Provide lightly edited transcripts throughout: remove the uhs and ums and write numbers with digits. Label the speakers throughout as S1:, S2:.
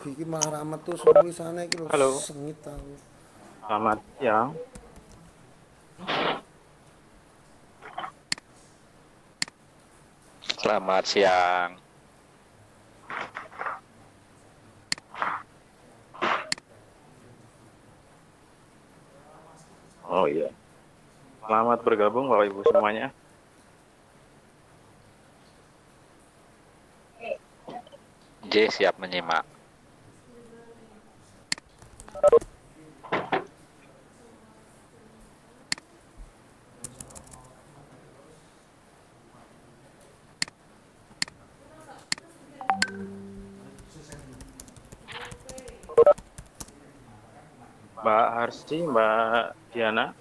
S1: Iki malah Rahmat tuh suwi sana iki lho
S2: Halo,
S1: sengit aku.
S2: selamat siang.
S3: Selamat siang.
S2: Oh iya, selamat bergabung Bapak Ibu semuanya.
S3: J siap menyimak.
S2: Mbak Harsi, Mbak Diana.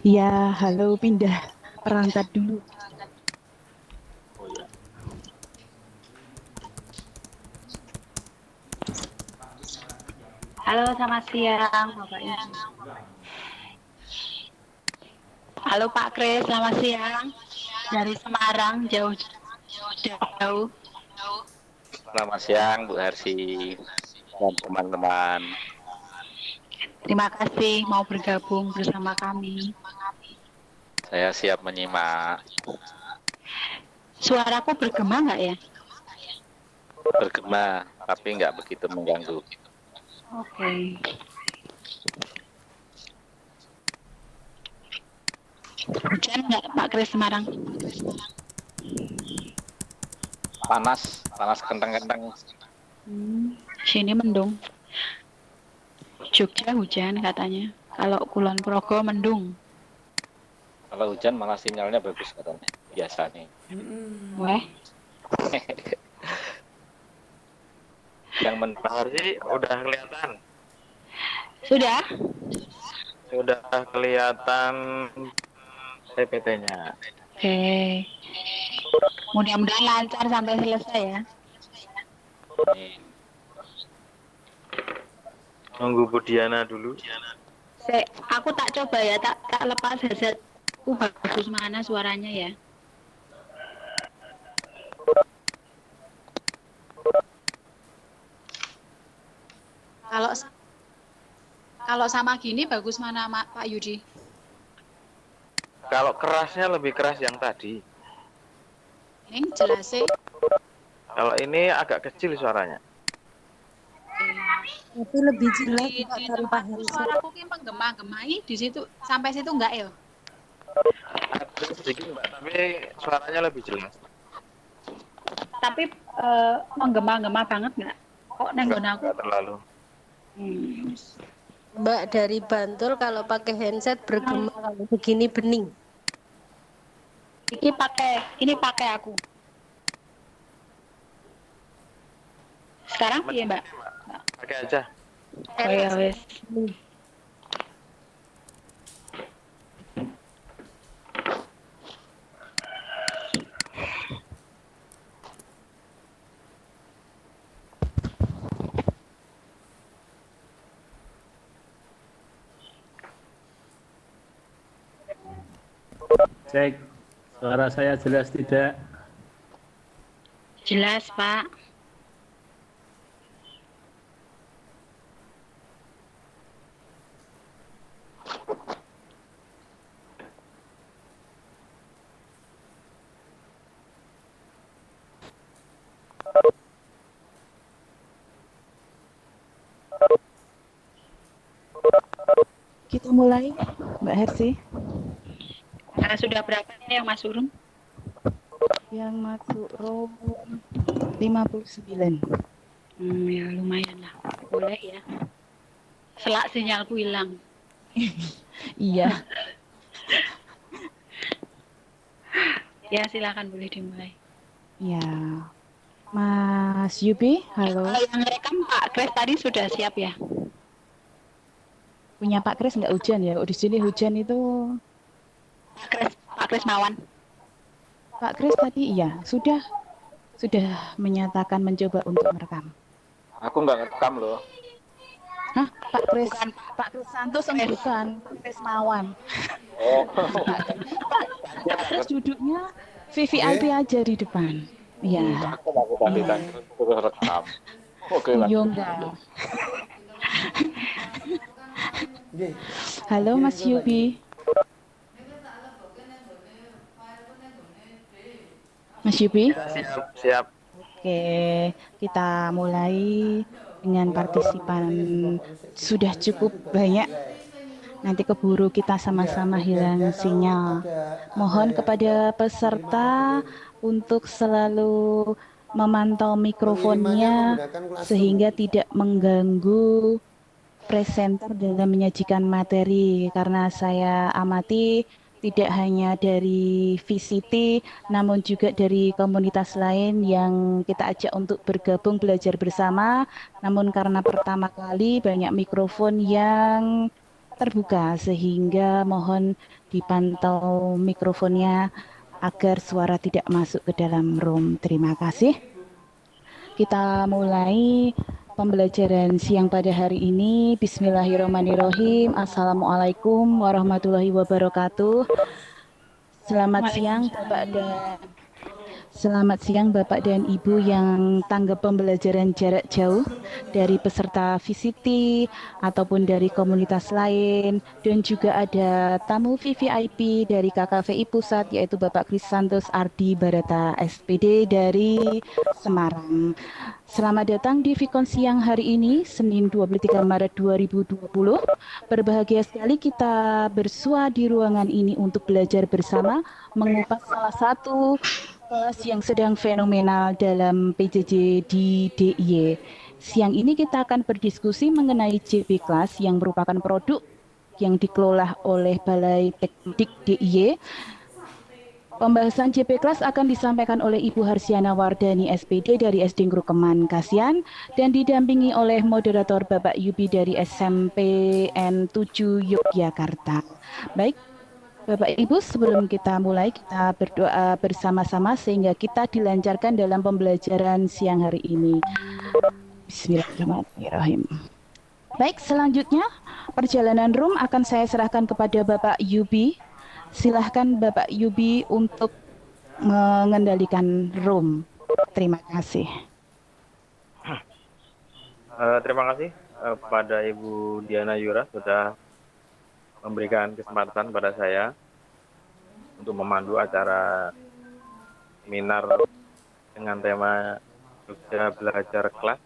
S4: Ya, halo, pindah perangkat dulu.
S2: Oh iya.
S5: Halo, selamat siang, Bapak Ibu. Halo Pak Kris, selamat siang. Dari Semarang, jauh-jauh.
S3: Selamat siang Bu Harsi dan teman-teman.
S5: Terima kasih mau bergabung bersama kami.
S3: Saya siap menyimak.
S5: Suaraku bergema nggak ya?
S3: Bergema, tapi nggak begitu mengganggu.
S5: Oke. Hujan nggak Pak Kris Semarang?
S3: Panas, panas kentang-kentang.
S5: Sini mendung. Jogja hujan katanya. Kalau Kulon Progo mendung.
S3: Kalau hujan malah sinyalnya bagus katanya. Biasa nih.
S5: Weh,
S3: Yang
S2: Mbak Harsi udah kelihatan,
S5: sudah?
S2: sudah kelihatan PPT-nya.
S5: Oke. Mudah-mudahan lancar sampai selesai ya.
S2: Nunggu Bu Diana dulu.
S5: Aku tak coba ya, tak lepas headsetku bagus mana suaranya ya. Kalau kalau sama gini bagus mana Pak Yudi?
S2: Kalau kerasnya lebih keras yang tadi.
S5: Ini jelas sih.
S2: Kalau ini agak kecil suaranya.
S6: Tapi lebih jelas
S5: Di
S6: Pak, dari Pak
S5: tempatku
S6: Harsi.
S5: suaraku ki menggema-gemai di situ sampai situ enggak ya?
S2: Ada sedikit Mbak, tapi suaranya lebih jelas.
S5: Tapi menggema-gema banget enggak? Kok nenggon aku?
S2: Enggak terlalu.
S6: Mbak dari Bantul kalau pakai handset bergema, kalau begini bening.
S5: Ini pakai aku. Sekarang iya Mbak?
S2: Pakai aja.
S5: Oh ya wes.
S7: Cek, suara saya jelas tidak?
S5: Jelas Pak.
S4: Kita mulai, Mbak Hersi.
S5: Sudah berapa ini yang masuk room?
S4: Yang masuk room 59.
S5: Ya lumayan lah. Boleh ya. Selak sinyalku hilang.
S4: Iya.
S5: Ya silakan boleh dimulai.
S4: Ya. Mas Yubi, halo.
S5: Kalau yang rekam Pak Kris tadi sudah siap ya?
S4: Punya Pak Kris nggak hujan ya? Oh, di sini hujan itu.
S5: Pak Kris Mawan.
S4: Pak Kris tadi iya, sudah menyatakan mencoba untuk merekam.
S3: Aku nggak ngerekam loh.
S4: Hah, Pak Kris Santos bukan, Pak Kris Mawan.
S3: Oh,
S4: Pak Kris duduknya VVIP aja di depan. Iya.
S3: aku tadi tanya terus rekam. Oke lah.
S4: Yo enggak.
S1: Nggih.
S4: Halo Mas Yubi. Mas Yubi.
S2: Siap.
S4: Oke, kita mulai dengan partisipan sudah cukup banyak. Nanti keburu kita sama-sama hilang sinyal. Mohon kepada peserta untuk selalu memantau mikrofonnya sehingga tidak mengganggu presenter dalam menyajikan materi, karena saya amati tidak hanya dari VCT namun juga dari komunitas lain yang kita ajak untuk bergabung belajar bersama, namun karena pertama kali banyak mikrofon yang terbuka sehingga mohon dipantau mikrofonnya agar suara tidak masuk ke dalam room. Terima kasih. Kita mulai pembelajaran siang pada hari ini. Bismillahirrahmanirrahim. Assalamualaikum warahmatullahi wabarakatuh. Selamat siang Bapak dan Ibu yang tanggap pembelajaran jarak jauh dari peserta VCT ataupun dari komunitas lain, dan juga ada tamu VVIP dari KKVI Pusat yaitu Bapak Kris Santos Ardi Barata SPD dari Semarang. Selamat datang di Vikon siang hari ini, Senin 23 Maret 2020. Berbahagia sekali kita bersua di ruangan ini untuk belajar bersama mengupas salah satu kelas yang sedang fenomenal dalam PJJ di DIY. Siang ini kita akan berdiskusi mengenai JP Class yang merupakan produk yang dikelola oleh Balai Teknik DIY. Pembahasan JP Class akan disampaikan oleh Ibu Harsiana Wardani SPD dari SD Ngrukeman Kasian dan didampingi oleh moderator Bapak Yubi dari SMPN 7 Yogyakarta. Baik, Bapak Ibu, sebelum kita mulai, kita berdoa bersama-sama sehingga kita dilancarkan dalam pembelajaran siang hari ini. Bismillahirrahmanirrahim. Baik, selanjutnya perjalanan room akan saya serahkan kepada Bapak Yubi. Silahkan Bapak Yubi untuk mengendalikan room. Terima kasih.
S2: Terima kasih kepada Ibu Diana Yura sudah memberikan kesempatan pada saya untuk memandu acara seminar dengan tema Jogja Belajar Kelas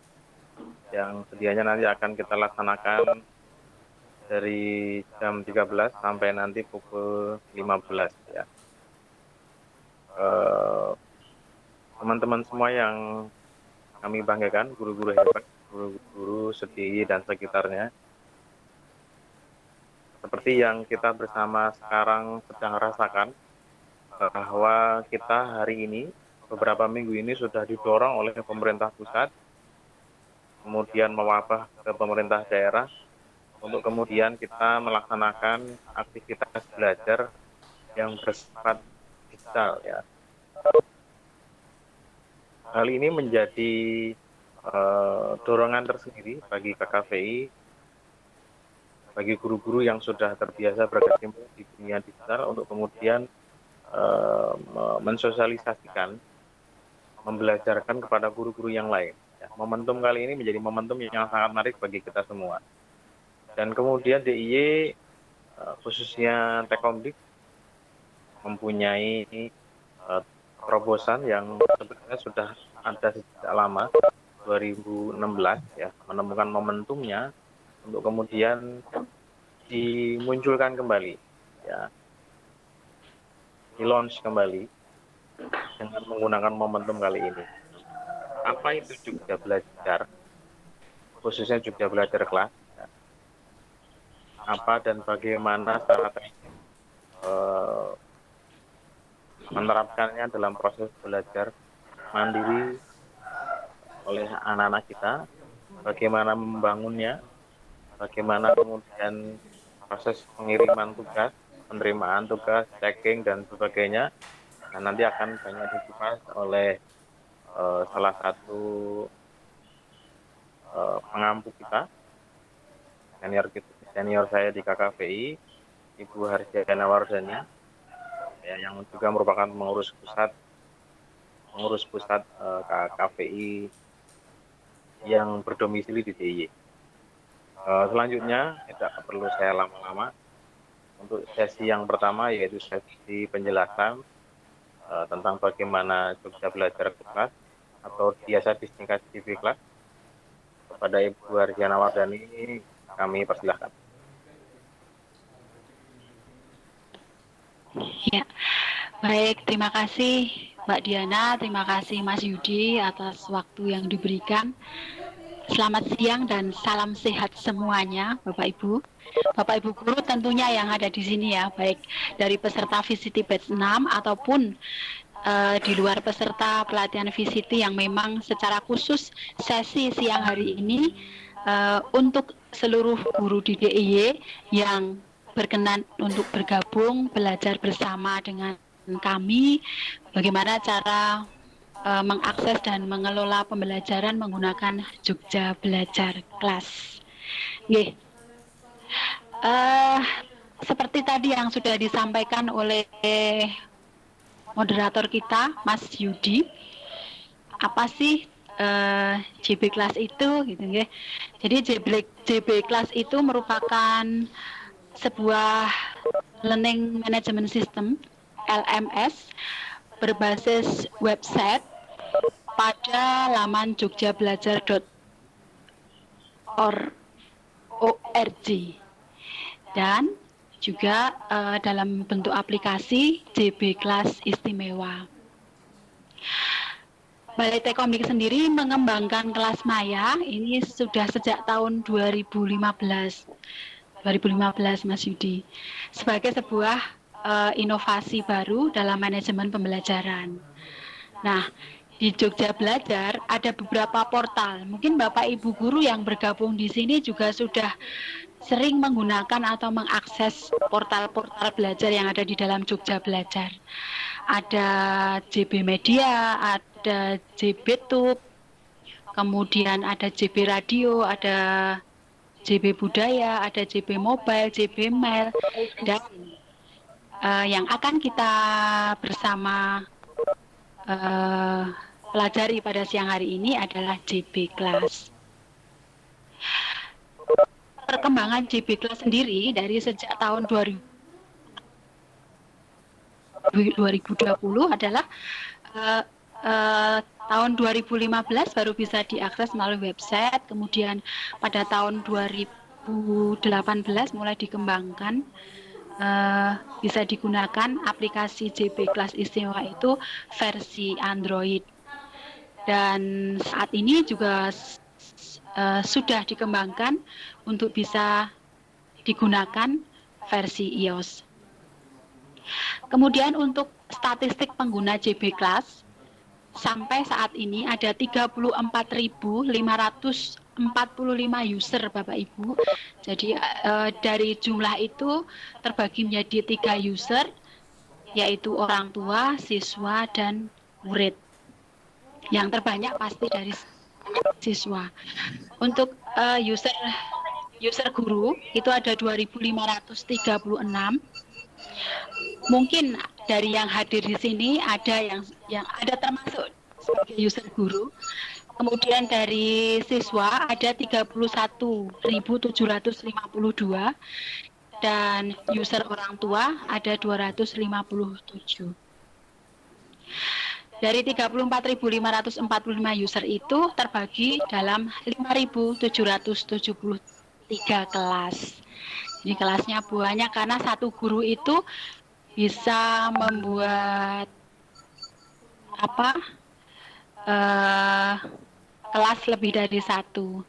S2: yang sedianya nanti akan kita laksanakan dari jam 13 sampai nanti pukul 15 ya. Teman-teman semua yang kami banggakan, guru-guru hebat, guru-guru SDI dan sekitarnya. Seperti yang kita bersama sekarang sedang rasakan, bahwa kita hari ini, beberapa minggu ini sudah didorong oleh pemerintah pusat, kemudian mewabah ke pemerintah daerah, untuk kemudian kita melaksanakan aktivitas belajar yang bersifat digital ya. Hal ini menjadi dorongan tersendiri bagi KKVI, bagi guru-guru yang sudah terbiasa berkecimpung di dunia digital untuk kemudian mensosialisasikan, membelajarkan kepada guru-guru yang lain. Ya, momentum kali ini menjadi momentum yang sangat menarik bagi kita semua. Dan kemudian DIY khususnya Tekomdik mempunyai terobosan yang sebenarnya sudah ada sejak lama, 2016 ya, menemukan momentumnya untuk kemudian dimunculkan kembali ya, di-launch kembali dengan menggunakan momentum kali ini. Apa itu Jogja Belajar, khususnya Jogja Belajar Kelas, apa dan bagaimana cara menerapkannya dalam proses belajar mandiri oleh anak-anak kita, bagaimana membangunnya, bagaimana kemudian proses pengiriman tugas, penerimaan tugas, checking dan sebagainya. Nah, nanti akan banyak dikupas oleh salah satu pengampu kita senior saya di KKVI, Ibu Harjana Wardani, ya, yang juga merupakan pengurus pusat KKVI yang berdomisili di DIY. Selanjutnya tidak perlu saya lama-lama. Untuk sesi yang pertama yaitu sesi penjelasan tentang bagaimana Jogja Belajar Kelas atau biasa disingkat JB Kelas. Kepada Ibu Harjana Wardani kami persilahkan.
S5: Ya, baik. Terima kasih Mbak Diana, terima kasih Mas Yudi atas waktu yang diberikan. Selamat siang dan salam sehat semuanya, Bapak Ibu. Bapak Ibu guru tentunya yang ada di sini ya, baik dari peserta VCT batch 6 ataupun di luar peserta pelatihan VCT yang memang secara khusus sesi siang hari ini untuk seluruh guru di DIY yang berkenan untuk bergabung belajar bersama dengan kami bagaimana cara mengakses dan mengelola pembelajaran menggunakan Jogja Belajar Kelas. Seperti tadi yang sudah disampaikan oleh moderator kita, Mas Yudi, apa sih JB Kelas itu, gitu ya? Jadi JB Kelas itu merupakan sebuah learning management system (LMS) berbasis website pada laman jogjabelajar.org dan juga dalam bentuk aplikasi JB Kelas Istimewa. Balai Tekomdik sendiri mengembangkan kelas maya ini sudah sejak tahun 2015 Mas Yudi, sebagai sebuah inovasi baru dalam manajemen pembelajaran. Nah, di Jogja Belajar ada beberapa portal. Mungkin Bapak Ibu guru yang bergabung di sini juga sudah sering menggunakan atau mengakses portal-portal belajar yang ada di dalam Jogja Belajar. Ada JB Media, ada JB Tube, kemudian ada JB Radio, ada JB Budaya, ada JB Mobile, JB Mail, dan yang akan kita bersama pelajari pada siang hari ini adalah JB Kelas. Perkembangan JB Kelas sendiri dari sejak tahun 2020 adalah tahun 2015 baru bisa diakses melalui website, kemudian pada tahun 2018 mulai dikembangkan, bisa digunakan aplikasi JB Kelas Istimewa itu versi Android, dan saat ini juga sudah dikembangkan untuk bisa digunakan versi iOS. Kemudian untuk statistik pengguna JB Kelas, sampai saat ini ada 34.545 user Bapak Ibu. Jadi dari jumlah itu terbagi menjadi 3 user, yaitu orang tua, siswa, dan murid. Yang terbanyak pasti dari siswa. Untuk user guru itu ada 2.536. Mungkin dari yang hadir di sini ada yang ada termasuk sebagai user guru. Kemudian dari siswa ada 31.752 dan user orang tua ada 257. Dari 34.545 user itu terbagi dalam 5.773 kelas. Ini kelasnya banyak karena satu guru itu bisa membuat kelas lebih dari satu.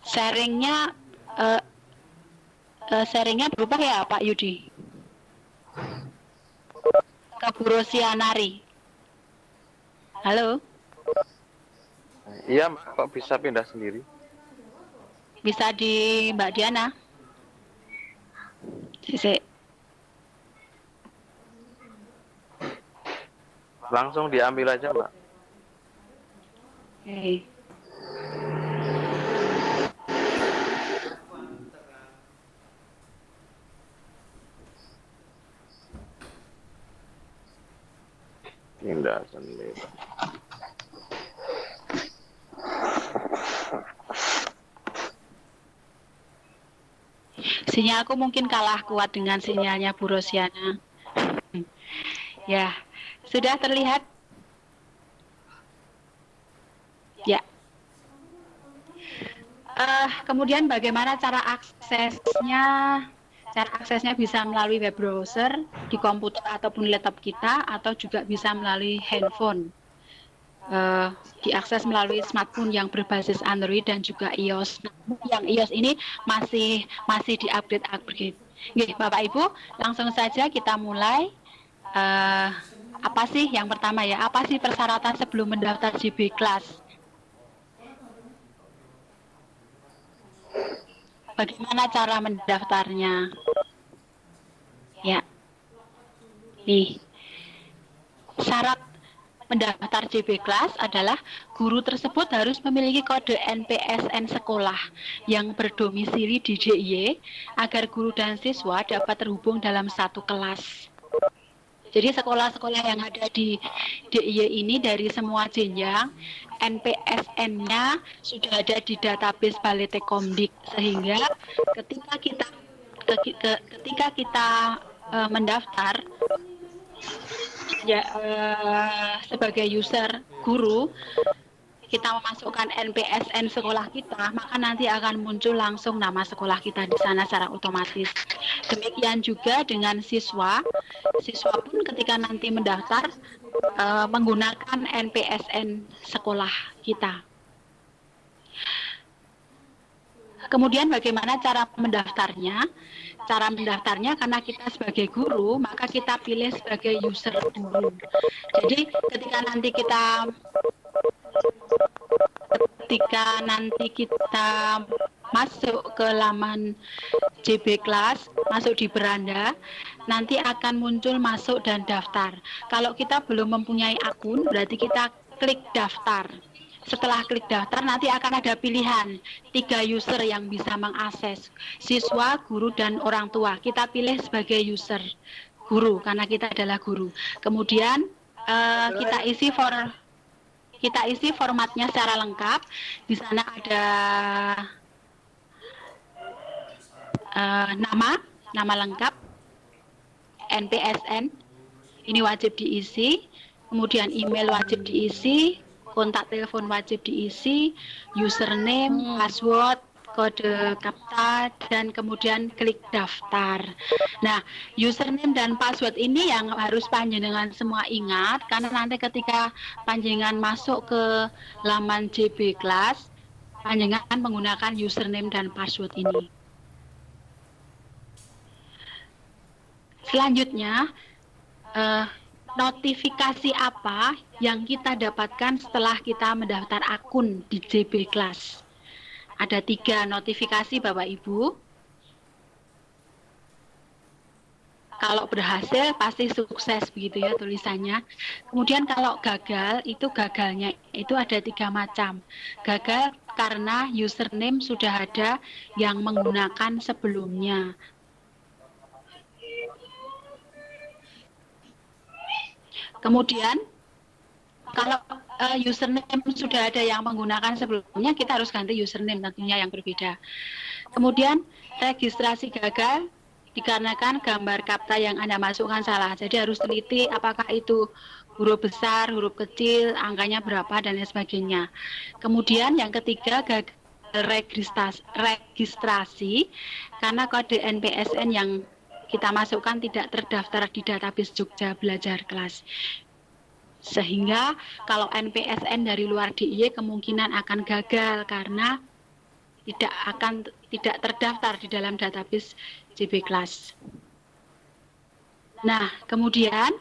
S5: Sharingnya berubah ya Pak Yudi? Ke Bu Rosianari. Halo?
S2: Iya, kok bisa pindah sendiri?
S5: Bisa di Mbak Diana.
S2: Langsung diambil aja, Mbak.
S5: Oke. Sinyalku mungkin kalah kuat dengan sinyalnya Bu Rosiana. Ya, sudah terlihat? Ya. Kemudian bagaimana cara aksesnya? Cara aksesnya bisa melalui web browser di komputer ataupun laptop kita, atau juga bisa melalui handphone. Diakses melalui smartphone yang berbasis Android dan juga iOS. Yang iOS ini masih diupdate. Oke, Bapak Ibu, langsung saja kita mulai. Apa sih yang pertama ya? Apa sih persyaratan sebelum mendaftar JB Class? Bagaimana cara mendaftarnya? Ya, nih, syarat mendaftar JB Class adalah guru tersebut harus memiliki kode NPSN sekolah yang berdomisili di DIY agar guru dan siswa dapat terhubung dalam satu kelas. Jadi sekolah-sekolah yang ada di DIY ini dari semua jenjang, NPSN-nya sudah ada di database Balai Tekomdik, sehingga ketika kita mendaftar ya, sebagai user guru, kita memasukkan NPSN sekolah kita, maka nanti akan muncul langsung nama sekolah kita di sana secara otomatis. Demikian juga dengan siswa pun ketika nanti mendaftar menggunakan NPSN sekolah kita. Kemudian bagaimana cara mendaftarnya? Cara mendaftarnya karena kita sebagai guru, maka kita pilih sebagai user guru. Jadi ketika nanti kita masuk ke laman JB Class, masuk di beranda, nanti akan muncul masuk dan daftar. Kalau kita belum mempunyai akun, berarti kita klik daftar. Setelah klik daftar, nanti akan ada pilihan 3 user yang bisa mengakses, siswa, guru, dan orang tua. Kita pilih sebagai user guru karena kita adalah guru. Kemudian kita isi formatnya secara lengkap. Di sana ada nama lengkap, NPSN, ini wajib diisi. Kemudian email wajib diisi, kontak telepon wajib diisi, username, password, kode KAPTA, dan kemudian klik daftar. Nah, username dan password ini yang harus panjenengan semua ingat, karena nanti ketika panjenengan masuk ke laman JB Class, panjenengan menggunakan username dan password ini. Selanjutnya, notifikasi apa yang kita dapatkan setelah kita mendaftar akun di JB Class? Ada 3 notifikasi Bapak Ibu. Kalau berhasil pasti sukses, begitu ya tulisannya. Kemudian kalau gagal, itu gagalnya itu ada 3 macam. Gagal karena username sudah ada yang menggunakan sebelumnya. Kemudian kalau username sudah ada yang menggunakan sebelumnya, kita harus ganti username tentunya yang berbeda. Kemudian registrasi gagal dikarenakan gambar KAPTA yang Anda masukkan salah. Jadi harus teliti apakah itu huruf besar, huruf kecil, angkanya berapa, dan lain sebagainya. Kemudian yang ketiga, gagal registrasi karena kode NPSN yang kita masukkan tidak terdaftar di database Jogja Belajar Kelas. Sehingga kalau NPSN dari luar DIY kemungkinan akan gagal karena tidak terdaftar di dalam database JB Class. Nah, kemudian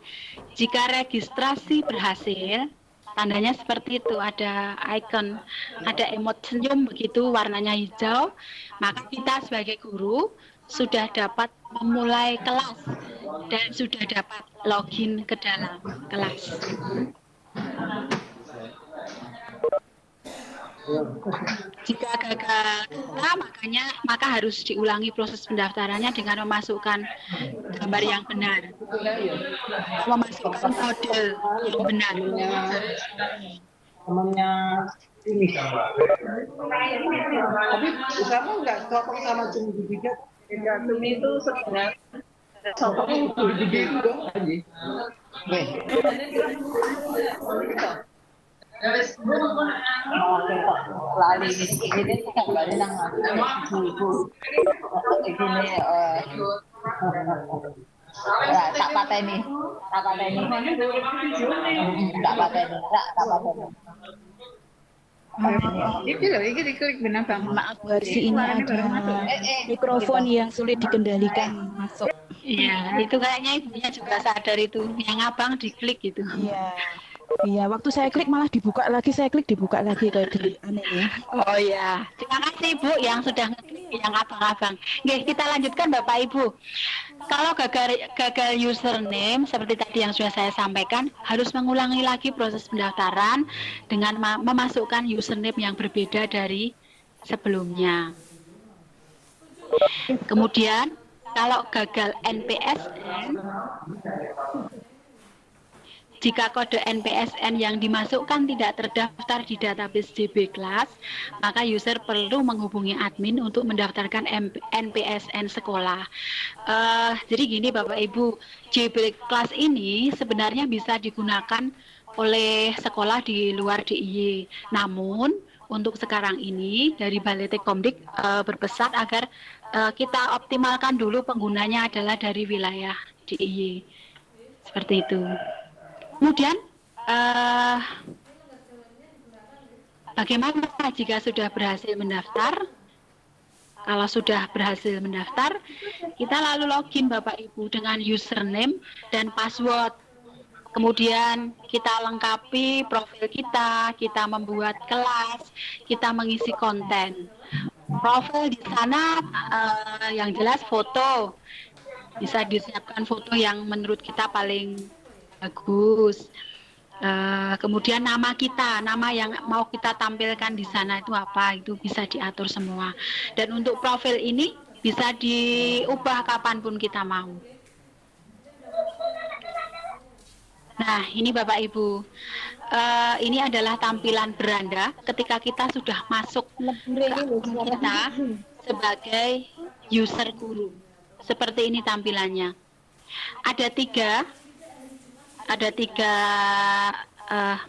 S5: jika registrasi berhasil, tandanya seperti itu, ada icon, ada emot senyum begitu, warnanya hijau, maka kita sebagai guru sudah dapat memulai kelas dan sudah dapat login ke dalam kelas. Jika gagal, maka harus diulangi proses pendaftarannya dengan memasukkan gambar yang benar, memasukkan kode yang benar.
S8: Temannya ini. Tapi kamu nggak cocok sama jenis juga. Tergantung itu sebenarnya sokongnya gede juga aja.
S9: Lali ini gambarnya nang ibu ini tak pateni
S8: Iki loh, iki diklik benar bang.
S4: Maaf Warsi, ini ada mikrofon yang sulit dikendalikan masuk.
S5: Iya, itu kayaknya ibunya juga sadar itu. Yang abang diklik gitu.
S4: Iya. Iya, waktu saya klik malah dibuka lagi, saya klik dibuka lagi kayak gini aneh ya.
S5: Oh ya, terima kasih Bu yang sudah ngeklik yang abang-abang. Oke, kita lanjutkan Bapak Ibu. Kalau gagal username seperti tadi yang sudah saya sampaikan, harus mengulangi lagi proses pendaftaran dengan memasukkan username yang berbeda dari sebelumnya. Kemudian kalau gagal NPSN, jika kode NPSN yang dimasukkan tidak terdaftar di database JB Class, maka user perlu menghubungi admin untuk mendaftarkan NPSN sekolah. Jadi gini Bapak Ibu, JB Class ini sebenarnya bisa digunakan oleh sekolah di luar DIY. Namun untuk sekarang ini dari Balai Tekkomdik berpesan agar kita optimalkan dulu penggunanya adalah dari wilayah DIY. Seperti itu. Kemudian bagaimana jika sudah berhasil mendaftar? Kalau sudah berhasil mendaftar, kita lalu login Bapak Ibu dengan username dan password. Kemudian kita lengkapi profil kita membuat kelas, kita mengisi konten. Profil di sana yang jelas foto. Bisa disiapkan foto yang menurut kita paling bagus. Kemudian nama kita, nama yang mau kita tampilkan di sana itu apa, itu bisa diatur semua. Dan untuk profil ini bisa diubah kapanpun kita mau. Nah, ini Bapak Ibu, ini adalah tampilan beranda ketika kita sudah masuk ke akun kita sebagai user guru. Seperti ini tampilannya. Ada tiga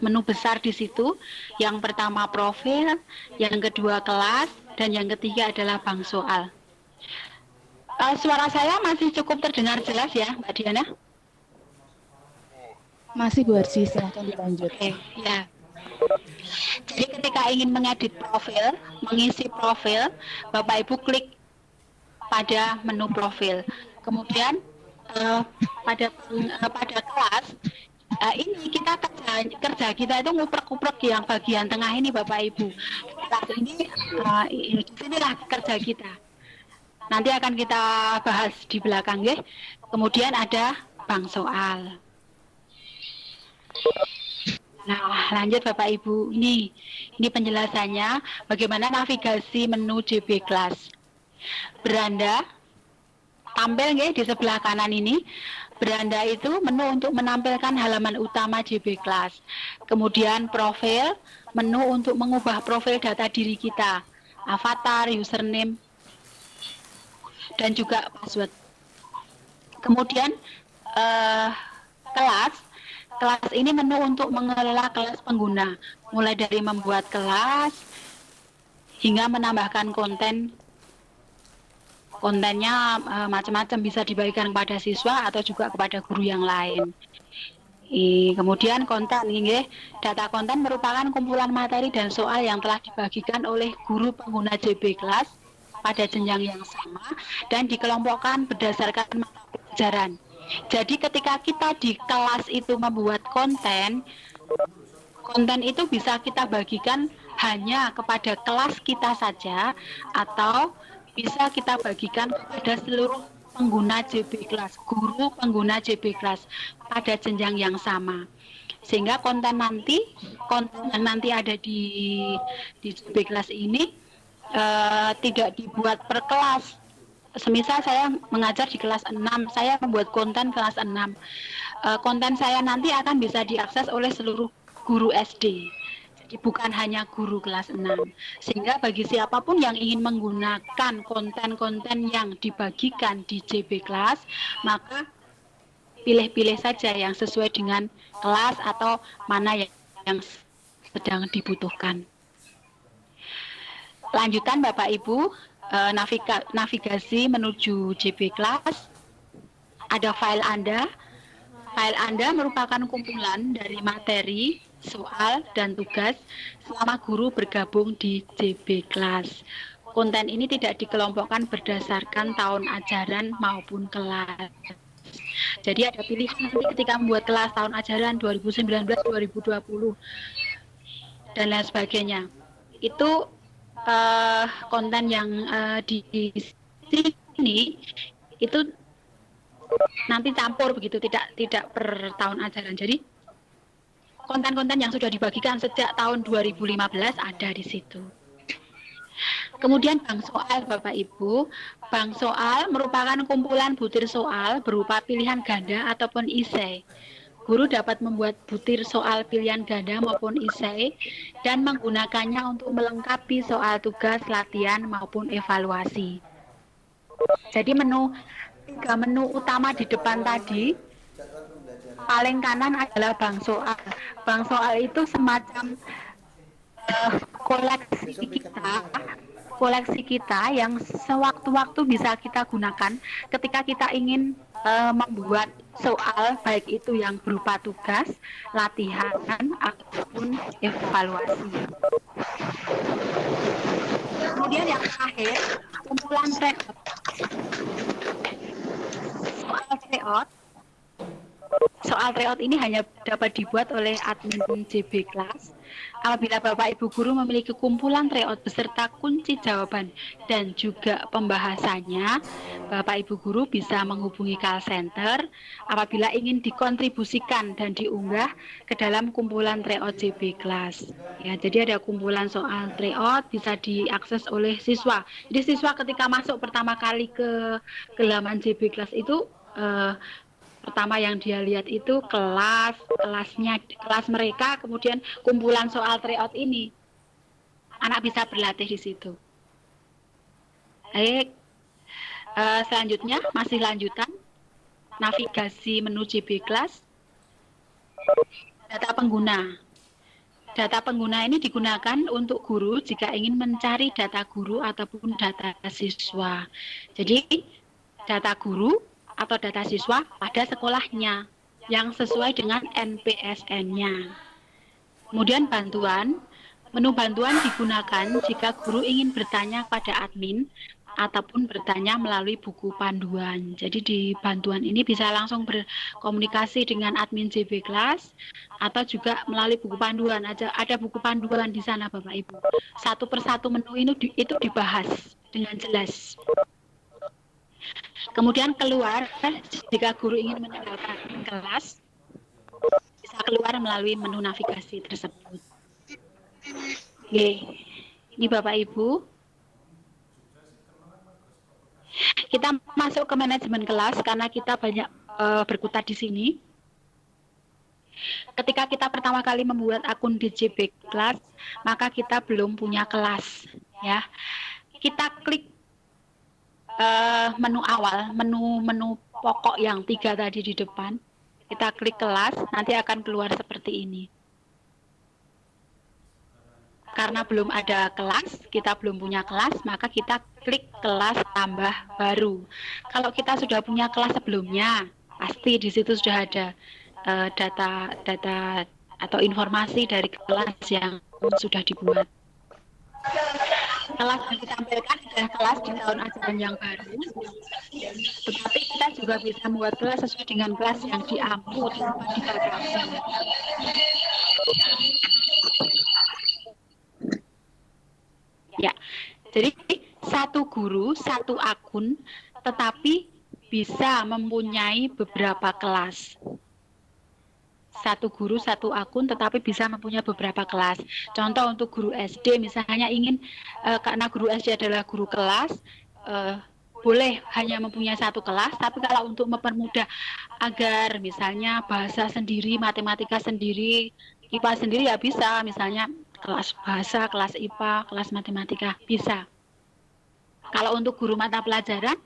S5: menu besar di situ. Yang pertama profil, yang kedua kelas, dan yang ketiga adalah bank soal. Suara saya masih cukup terdengar jelas ya, Mbak Diana?
S4: Masih Bu Arsi, silahkan dilanjut.
S5: Oke, ya. Jadi ketika ingin mengedit profil, mengisi profil, Bapak Ibu klik pada menu profil. Kemudian pada kelas ini kita kerja kita itu nguprek-nguprek yang bagian tengah ini Bapak Ibu. Kelas ini disinilah kerja kita. Nanti akan kita bahas di belakang ya. Kemudian ada bank soal. Nah, lanjut Bapak Ibu. Ini penjelasannya bagaimana navigasi menu JB Class. Beranda tampil nggih di sebelah kanan ini. Beranda itu menu untuk menampilkan halaman utama JB Class. Kemudian profil, menu untuk mengubah profil data diri kita, avatar, username, dan juga password. Kemudian kelas ini menu untuk mengelola kelas pengguna, mulai dari membuat kelas hingga menambahkan kontennya macam-macam, bisa dibagikan kepada siswa atau juga kepada guru yang lain. Kemudian konten, data konten merupakan kumpulan materi dan soal yang telah dibagikan oleh guru pengguna JB Class pada jenjang yang sama dan dikelompokkan berdasarkan mata pelajaran. Jadi ketika kita di kelas itu membuat konten itu bisa kita bagikan hanya kepada kelas kita saja atau bisa kita bagikan kepada seluruh pengguna JB Class, guru pengguna JB Class pada jenjang yang sama. Sehingga konten yang nanti ada di JB Class ini tidak dibuat per kelas. Semisal saya mengajar di kelas 6, saya membuat konten kelas 6. Konten saya nanti akan bisa diakses oleh seluruh guru SD. Jadi bukan hanya guru kelas 6. Sehingga bagi siapapun yang ingin menggunakan konten-konten yang dibagikan di JB Class, maka pilih-pilih saja yang sesuai dengan kelas atau mana yang sedang dibutuhkan. Lanjutan Bapak Ibu, navigasi menuju JB Class. Ada file Anda. File Anda merupakan kumpulan dari materi, soal, dan tugas selama guru bergabung di JB Class. Konten ini tidak dikelompokkan berdasarkan tahun ajaran maupun kelas. Jadi ada pilihan nanti ketika membuat kelas tahun ajaran 2019-2020 dan lain sebagainya. Itu konten yang di sini itu nanti campur begitu, tidak per tahun ajaran. Jadi konten-konten yang sudah dibagikan sejak tahun 2015 ada di situ. Kemudian bank soal Bapak Ibu. Bank soal merupakan kumpulan butir soal berupa pilihan ganda ataupun esai. Guru dapat membuat butir soal pilihan ganda maupun esai dan menggunakannya untuk melengkapi soal tugas, latihan maupun evaluasi. Jadi tiga menu utama di depan tadi, paling kanan adalah bank soal. Bank soal itu semacam koleksi kita yang sewaktu-waktu bisa kita gunakan ketika kita ingin membuat soal, baik itu yang berupa tugas, latihan, ataupun evaluasi. Kemudian yang terakhir, kumpulan tryout. Soal tryout ini hanya dapat dibuat oleh admin JB Class. Apabila Bapak Ibu Guru memiliki kumpulan tryout beserta kunci jawaban dan juga pembahasannya, Bapak Ibu Guru bisa menghubungi call center apabila ingin dikontribusikan dan diunggah ke dalam kumpulan tryout JB Class. Ya, jadi ada kumpulan soal tryout bisa diakses oleh siswa. Jadi siswa ketika masuk pertama kali ke laman JB Class itu pertama yang dia lihat itu kelas mereka, kemudian kumpulan soal tryout ini. Anak bisa berlatih di situ. Baik. Selanjutnya masih lanjutan navigasi menu JB Class. Data pengguna. Data pengguna ini digunakan untuk guru jika ingin mencari data guru ataupun data siswa. Jadi data guru atau data siswa pada sekolahnya yang sesuai dengan NPSN-nya. Kemudian bantuan, menu bantuan digunakan jika guru ingin bertanya pada admin ataupun bertanya melalui buku panduan. Jadi di bantuan ini bisa langsung berkomunikasi dengan admin JB Class atau juga melalui buku panduan. Ada buku panduan di sana Bapak Ibu. Satu persatu menu itu dibahas dengan jelas. Kemudian keluar, jika guru ingin meninggalkan kelas, bisa keluar melalui menu navigasi tersebut. Oke, ini Bapak Ibu. Kita masuk ke manajemen kelas karena kita banyak berkutat di sini. Ketika kita pertama kali membuat akun di JB Class, maka kita belum punya kelas, ya. Kita klik menu awal, menu pokok yang 3 tadi di depan. Kita klik kelas, nanti akan keluar seperti ini. Karena belum ada kelas, kita belum punya kelas, maka kita klik kelas tambah baru. Kalau kita sudah punya kelas sebelumnya, pasti di situ sudah ada data atau informasi dari kelas yang sudah dibuat. Kelas yang ditampilkan adalah kelas di tahun ajaran yang baru, tetapi kita juga bisa membuat kelas sesuai dengan kelas yang diambil tanpa dibatasi. Ya, jadi satu guru, satu akun, tetapi bisa mempunyai beberapa kelas. Satu guru, satu akun, tetapi bisa mempunyai beberapa kelas. Contoh untuk guru SD, misalnya ingin, karena guru SD adalah guru kelas, boleh hanya mempunyai satu kelas, tapi kalau untuk mempermudah agar misalnya bahasa sendiri, matematika sendiri, IPA sendiri ya bisa, misalnya kelas bahasa, kelas IPA, kelas matematika, bisa. Kalau untuk guru mata pelajaran,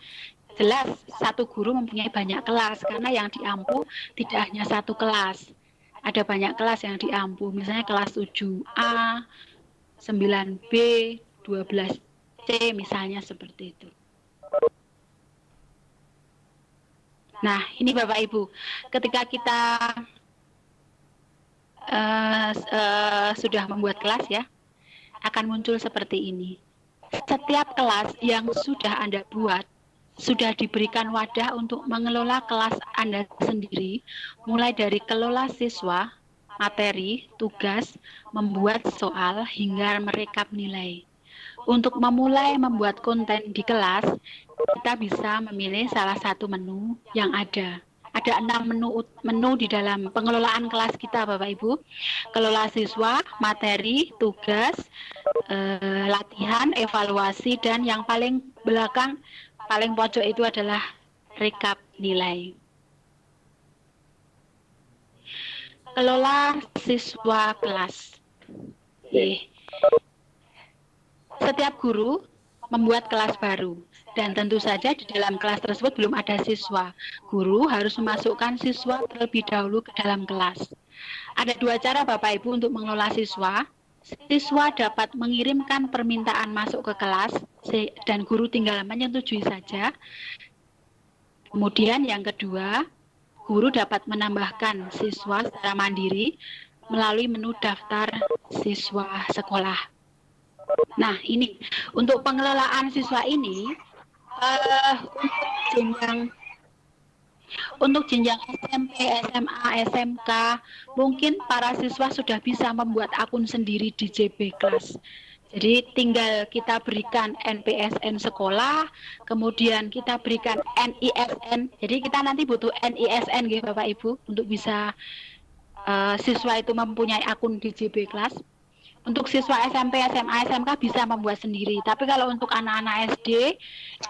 S5: jelas satu guru mempunyai banyak kelas, karena yang diampu tidak hanya satu kelas. Ada banyak kelas yang diampu, misalnya kelas 7A, 9B, 12C, misalnya seperti itu. Nah, ini Bapak Ibu, ketika kita sudah membuat kelas ya, akan muncul seperti ini. Setiap kelas yang sudah Anda buat, sudah diberikan wadah untuk mengelola kelas Anda sendiri, mulai dari kelola siswa, materi, tugas, membuat soal, hingga merekap nilai. Untuk memulai membuat konten di kelas, kita bisa memilih salah satu menu yang ada. Ada 6 menu di dalam pengelolaan kelas kita, Bapak Ibu. Kelola siswa, materi, tugas, latihan, evaluasi, dan yang paling belakang, paling pojok itu adalah rekap nilai. Kelola siswa kelas. Setiap guru membuat kelas baru, dan tentu saja di dalam kelas tersebut belum ada siswa. Guru harus memasukkan siswa terlebih dahulu ke dalam kelas. Ada 2 cara Bapak Ibu untuk mengelola siswa. Siswa dapat mengirimkan permintaan masuk ke kelas dan guru tinggal menyetujui saja. Kemudian yang kedua, guru dapat menambahkan siswa secara mandiri melalui menu daftar siswa sekolah. Nah, ini untuk pengelolaan siswa ini untuk jenjang SMP, SMA, SMK, mungkin para siswa sudah bisa membuat akun sendiri di JB Class. Jadi tinggal kita berikan NPSN sekolah, kemudian kita berikan NISN. Jadi kita nanti butuh NISN gitu Bapak Ibu untuk bisa siswa itu mempunyai akun di JB Class. Untuk siswa SMP, SMA, SMK bisa membuat sendiri. Tapi kalau untuk anak-anak SD,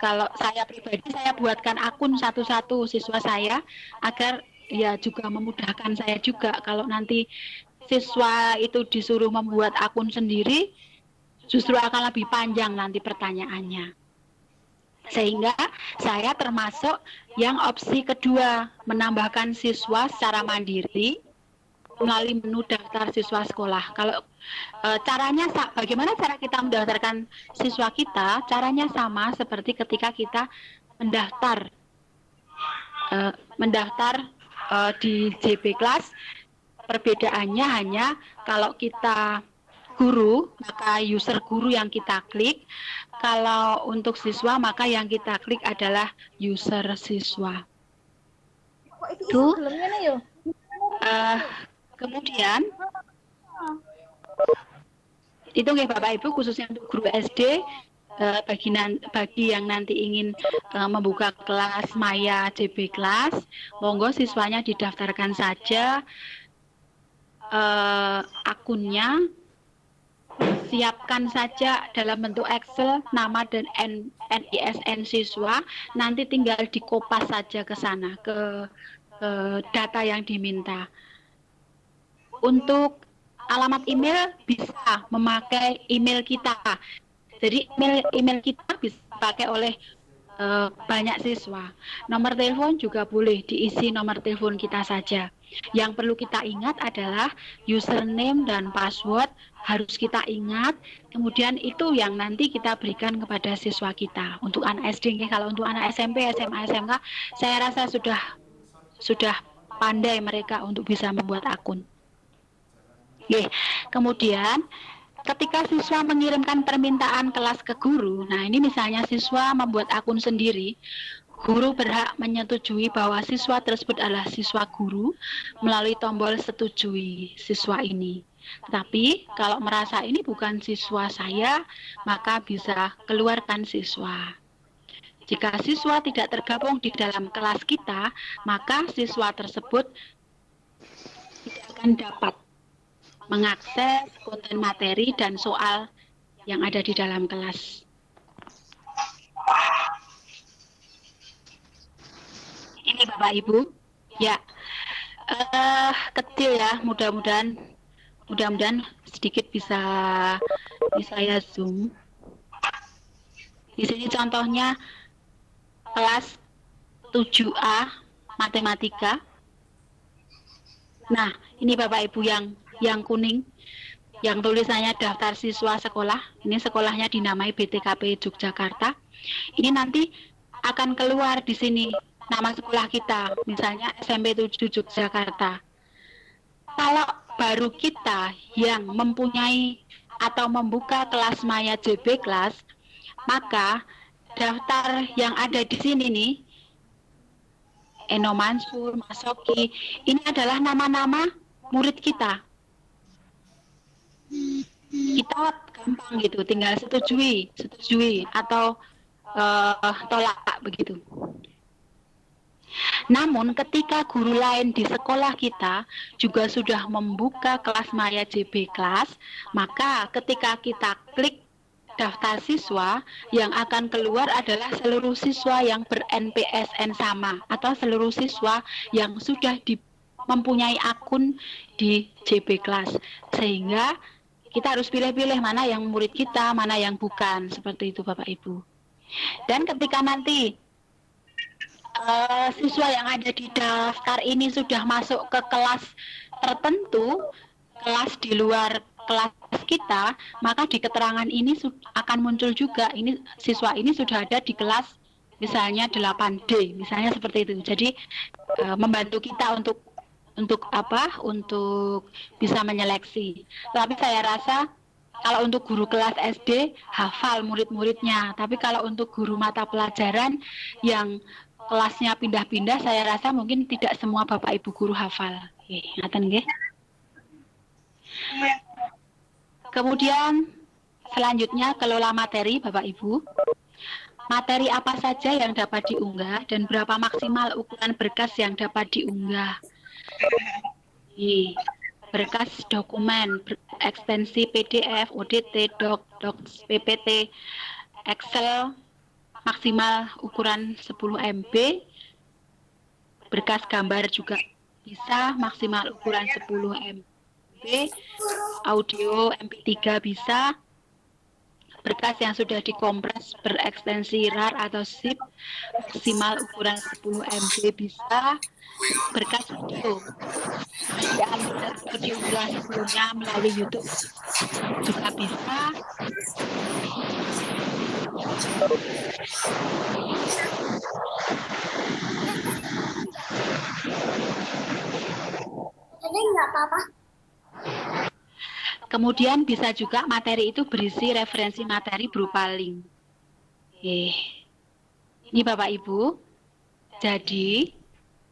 S5: kalau saya pribadi, saya buatkan akun satu-satu siswa saya, agar ya juga memudahkan saya juga. Kalau nanti siswa itu disuruh membuat akun sendiri, justru akan lebih panjang nanti pertanyaannya. Sehingga saya termasuk yang opsi kedua, menambahkan siswa secara mandiri melalui menu daftar siswa sekolah. Kalau caranya, bagaimana cara kita mendaftarkan siswa kita? Caranya sama seperti ketika kita mendaftar di JB Class. Perbedaannya hanya kalau kita guru, maka user guru yang kita klik. Kalau untuk siswa, maka yang kita klik adalah user siswa. Itu. Kemudian itu nggih Bapak Ibu, khususnya untuk guru SD, bagi yang nanti ingin membuka kelas Maya JB Class, monggo siswanya didaftarkan saja akunnya, siapkan saja dalam bentuk Excel nama dan NISN siswa, nanti tinggal dikopas saja ke sana, ke data yang diminta. Untuk alamat email bisa memakai email kita. Jadi email kita bisa dipakai oleh banyak siswa. Nomor telepon juga boleh diisi nomor telepon kita saja. Yang perlu kita ingat adalah username dan password harus kita ingat. Kemudian itu yang nanti kita berikan kepada siswa kita. Untuk anak SD, kalau untuk anak SMP, SMA, SMK, saya rasa sudah pandai mereka untuk bisa membuat akun. Oke, kemudian ketika siswa mengirimkan permintaan kelas ke guru, nah ini misalnya siswa membuat akun sendiri, guru berhak menyetujui bahwa siswa tersebut adalah siswa guru melalui tombol setujui siswa ini. Tetapi kalau merasa ini bukan siswa saya, maka bisa keluarkan siswa. Jika siswa tidak tergabung di dalam kelas kita, maka siswa tersebut tidak akan dapat mengakses konten materi dan soal yang ada di dalam kelas. Ini Bapak Ibu, ya kecil ya, mudah-mudahan Mudah-mudahan sedikit bisa saya zoom. Di sini contohnya kelas 7A matematika. Nah, ini Bapak Ibu yang kuning, yang tulisannya daftar siswa sekolah. Ini sekolahnya dinamai BTKP Yogyakarta. Ini nanti akan keluar di sini nama sekolah kita, misalnya SMP 7 Yogyakarta. Kalau baru kita yang mempunyai atau membuka kelas Maya JB Kelas, maka daftar yang ada di sini nih, Eno Mansur, Mas Soki, ini adalah nama-nama murid kita. Kita gampang gitu, tinggal setujui atau tolak begitu. Namun ketika guru lain di sekolah kita juga sudah membuka kelas Maya JB Kelas, maka ketika kita klik daftar siswa, yang akan keluar adalah seluruh siswa yang ber-NPSN sama atau seluruh siswa yang sudah mempunyai akun di JB Kelas. Sehingga kita harus pilih-pilih mana yang murid kita, mana yang bukan, seperti itu Bapak Ibu. Dan ketika nanti siswa yang ada di daftar ini sudah masuk ke kelas tertentu, kelas di luar kelas kita, maka di keterangan ini akan muncul juga ini siswa ini sudah ada di kelas misalnya 8D, misalnya seperti itu. Jadi membantu kita untuk bisa menyeleksi. Tapi saya rasa kalau untuk guru kelas SD hafal murid-muridnya, tapi kalau untuk guru mata pelajaran yang kelasnya pindah-pindah, saya rasa mungkin tidak semua Bapak Ibu guru hafal. Ngaten nggih. Kemudian selanjutnya kelola materi Bapak Ibu. Materi apa saja yang dapat diunggah dan berapa maksimal ukuran berkas yang dapat diunggah. Berkas dokumen, ekstensi PDF, ODT, doc, PPT, Excel maksimal ukuran 10 MB. Berkas gambar juga bisa maksimal ukuran 10 MB. Audio MP3 bisa. Berkas yang sudah dikompres berekstensi RAR atau ZIP maksimal ukuran 10 MB bisa. Berkas video yang diunggah sebelumnya melalui YouTube juga bisa.
S10: Ini nggak apa-apa.
S5: Kemudian bisa juga materi itu berisi referensi materi berupa link. Ini Bapak Ibu. Jadi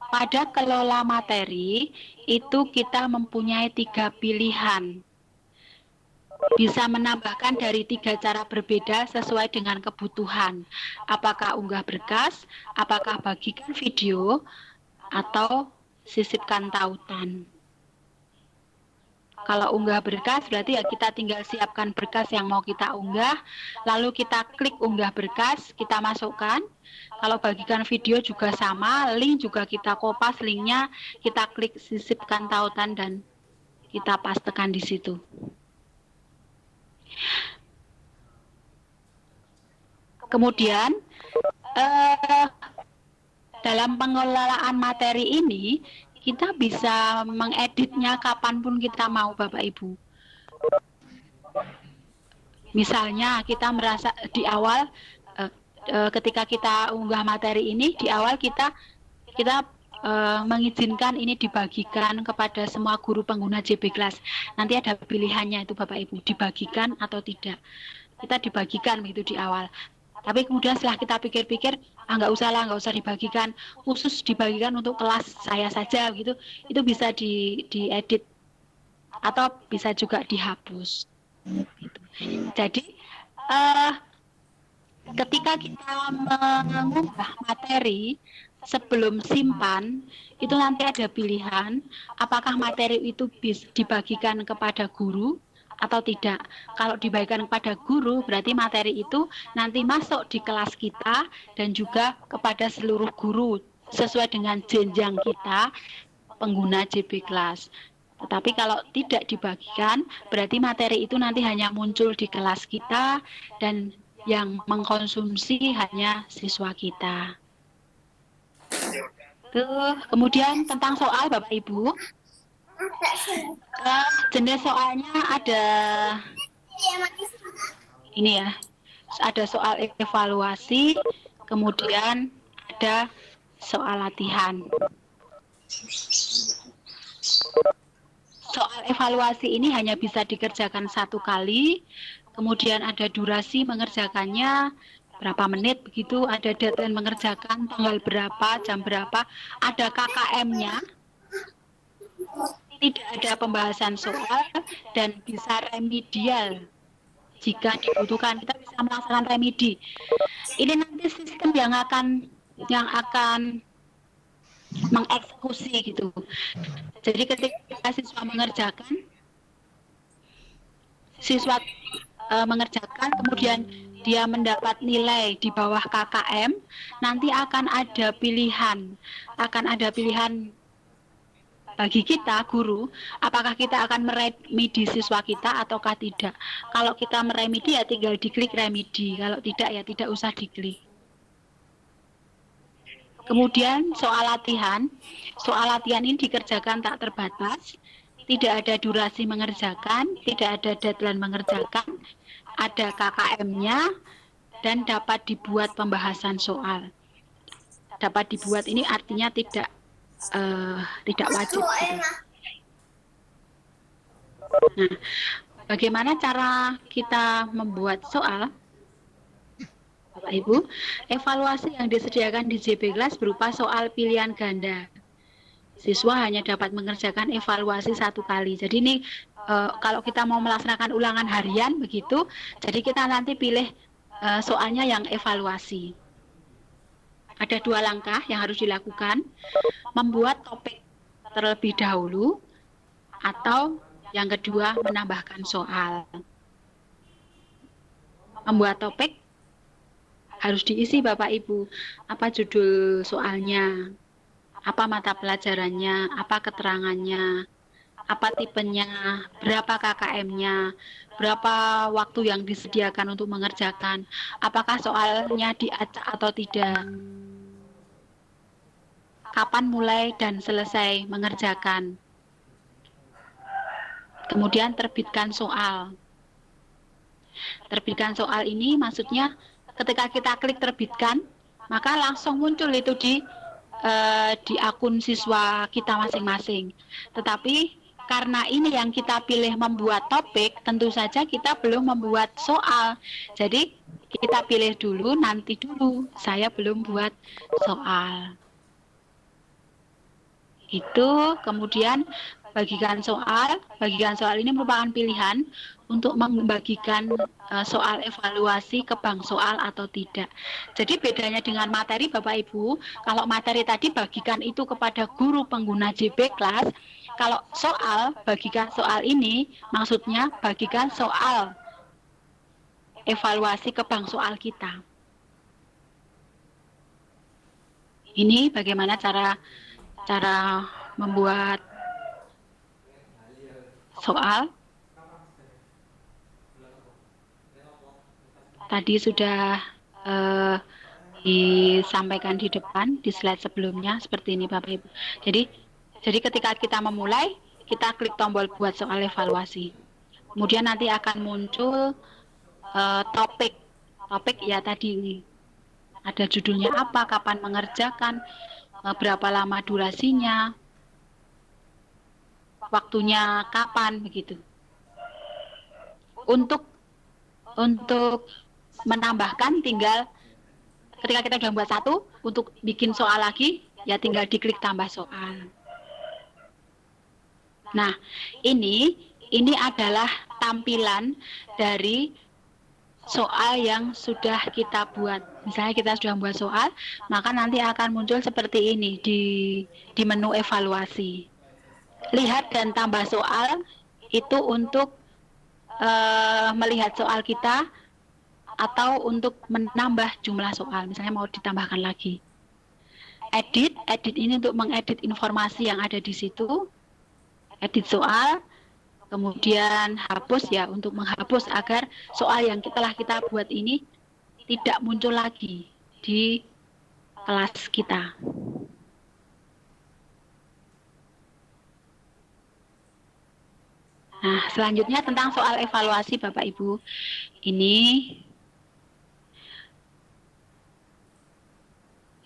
S5: pada kelola materi itu kita mempunyai 3 pilihan. Bisa menambahkan dari 3 cara berbeda sesuai dengan kebutuhan. Apakah unggah berkas, apakah bagikan video, atau sisipkan tautan. Kalau unggah berkas berarti ya kita tinggal siapkan berkas yang mau kita unggah, lalu kita klik unggah berkas, kita masukkan. Kalau bagikan video juga sama, link juga kita kopas linknya, kita klik sisipkan tautan dan kita pastekan di situ. Kemudian dalam pengelolaan materi ini kita bisa mengeditnya kapanpun kita mau Bapak Ibu. Misalnya kita merasa di awal ketika kita unggah materi ini, di awal kita mengizinkan ini dibagikan kepada semua guru pengguna JB Kelas. Nanti ada pilihannya itu Bapak Ibu, dibagikan atau tidak. Kita dibagikan begitu di awal. Tapi kemudian setelah kita pikir-pikir, nggak usah dibagikan, khusus dibagikan untuk kelas saya saja gitu. Itu bisa diedit atau bisa juga dihapus. Gitu. Jadi ketika kita mengubah materi sebelum simpan, itu nanti ada pilihan apakah materi itu bisa dibagikan kepada guru atau tidak. Kalau dibagikan kepada guru, berarti materi itu nanti masuk di kelas kita dan juga kepada seluruh guru sesuai dengan jenjang kita pengguna JB Kelas. Tetapi kalau tidak dibagikan, berarti materi itu nanti hanya muncul di kelas kita dan yang mengkonsumsi hanya siswa kita. Tuh, kemudian tentang soal Bapak Ibu, jenis soalnya ada ini ya, ada soal evaluasi, kemudian ada soal latihan. Soal evaluasi ini hanya bisa dikerjakan 1 kali, kemudian ada durasi mengerjakannya berapa menit begitu, ada deadline mengerjakan tanggal berapa, jam berapa, ada KKM-nya, tidak ada pembahasan soal, dan bisa remedial. Jika dibutuhkan kita bisa melaksanakan remedi. Ini nanti sistem yang akan mengeksekusi gitu. Jadi ketika siswa mengerjakan, kemudian dia mendapat nilai di bawah KKM, nanti akan ada pilihan bagi kita guru, apakah kita akan meremedi siswa kita ataukah tidak. Kalau kita meremedi ya tinggal diklik remedi, kalau tidak ya tidak usah diklik. Kemudian soal latihan ini dikerjakan tak terbatas, tidak ada durasi mengerjakan, tidak ada deadline mengerjakan, ada KKM-nya, dan dapat dibuat pembahasan soal. Dapat dibuat ini artinya tidak wajib. Gitu. Nah, bagaimana cara kita membuat soal? Bapak Ibu, evaluasi yang disediakan di JB Class berupa soal pilihan ganda. Siswa hanya dapat mengerjakan evaluasi 1 kali. Jadi ini kalau kita mau melaksanakan ulangan harian begitu, jadi kita nanti pilih soalnya yang evaluasi. Ada 2 langkah yang harus dilakukan, membuat topik terlebih dahulu, atau yang kedua menambahkan soal. Membuat topik harus diisi Bapak Ibu, apa judul soalnya, apa mata pelajarannya, apa keterangannya, apa tipenya, berapa KKM-nya, berapa waktu yang disediakan untuk mengerjakan, apakah soalnya diacak atau tidak, kapan mulai dan selesai mengerjakan. Kemudian terbitkan soal. Terbitkan soal ini maksudnya ketika kita klik terbitkan, maka langsung muncul itu di akun siswa kita masing-masing. Tetapi karena ini yang kita pilih membuat topik, tentu saja kita belum membuat soal. Jadi kita pilih dulu, nanti dulu. Saya belum buat soal. Itu kemudian bagikan soal. Bagikan soal ini merupakan pilihan untuk membagikan soal evaluasi ke bank soal atau tidak. Jadi bedanya dengan materi Bapak Ibu, kalau materi tadi bagikan itu kepada guru pengguna JB Class, kalau soal, bagikan soal ini maksudnya bagikan soal evaluasi ke bank soal kita. Ini bagaimana cara membuat soal. Tadi sudah disampaikan di depan di slide sebelumnya seperti ini Bapak Ibu. Jadi ketika kita memulai, kita klik tombol buat soal evaluasi. Kemudian nanti akan muncul topik ya tadi ini. Ada judulnya apa, kapan mengerjakan, berapa lama durasinya, waktunya kapan begitu. Untuk menambahkan tinggal ketika kita sudah buat 1, untuk bikin soal lagi ya tinggal diklik tambah soal. Nah, ini adalah tampilan dari soal yang sudah kita buat. Misalnya kita sudah membuat soal, maka nanti akan muncul seperti ini di menu evaluasi. Lihat dan tambah soal itu untuk melihat soal kita atau untuk menambah jumlah soal, misalnya mau ditambahkan lagi. Edit ini untuk mengedit informasi yang ada di situ. edit soal, kemudian hapus ya, untuk menghapus agar soal yang telah kita buat ini tidak muncul lagi di kelas kita. Nah, selanjutnya tentang soal evaluasi Bapak Ibu. Ini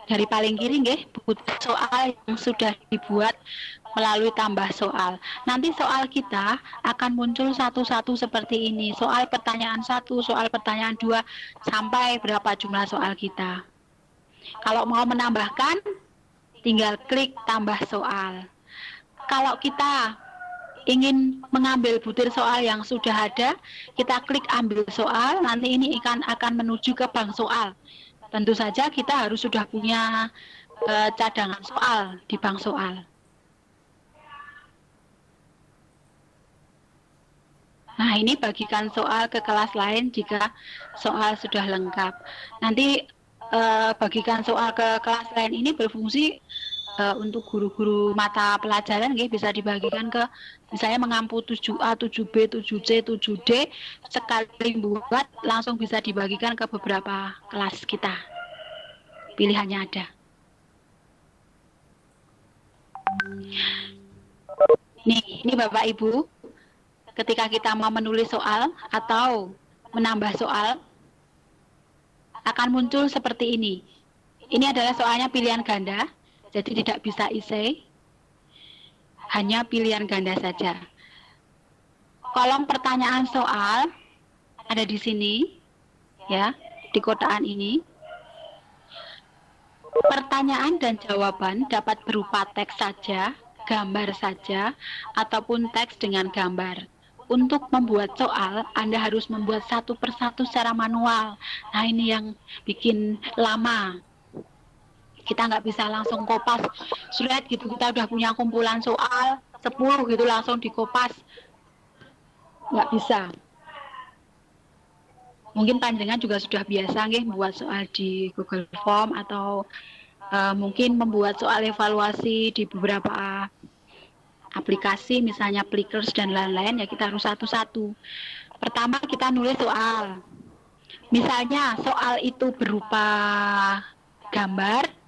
S5: dari paling kiri nggih, soal yang sudah dibuat melalui tambah soal. Nanti soal kita akan muncul satu-satu seperti ini. Soal pertanyaan 1, soal pertanyaan 2, sampai berapa jumlah soal kita. Kalau mau menambahkan, tinggal klik tambah soal. Kalau kita ingin mengambil butir soal yang sudah ada, kita klik ambil soal, nanti ini akan menuju ke bank soal. Tentu saja kita harus sudah punya cadangan soal di bank soal. Nah, ini bagikan soal ke kelas lain jika soal sudah lengkap. Nanti bagikan soal ke kelas lain ini berfungsi untuk guru-guru mata pelajaran bisa dibagikan ke misalnya mengampu 7A, 7B, 7C, 7D, sekali buat langsung bisa dibagikan ke beberapa kelas kita. Pilihannya ada. Ini Bapak Ibu, ketika kita mau menulis soal atau menambah soal akan muncul seperti ini. Ini adalah soalnya pilihan ganda. Jadi tidak bisa isi, hanya pilihan ganda saja. Kolom pertanyaan soal ada di sini, ya, di kotaan ini. Pertanyaan dan jawaban dapat berupa teks saja, gambar saja, ataupun teks dengan gambar. Untuk membuat soal, Anda harus membuat satu persatu secara manual. Nah, ini yang bikin lama. Kita nggak bisa langsung kopas surat gitu, kita udah punya kumpulan soal 10 gitu langsung dikopas, nggak bisa. Mungkin panjenengan juga sudah biasa nggih membuat soal di Google Form atau mungkin membuat soal evaluasi di beberapa aplikasi misalnya Plickers dan lain-lain, ya kita harus satu-satu. Pertama kita nulis soal, misalnya soal itu berupa gambar.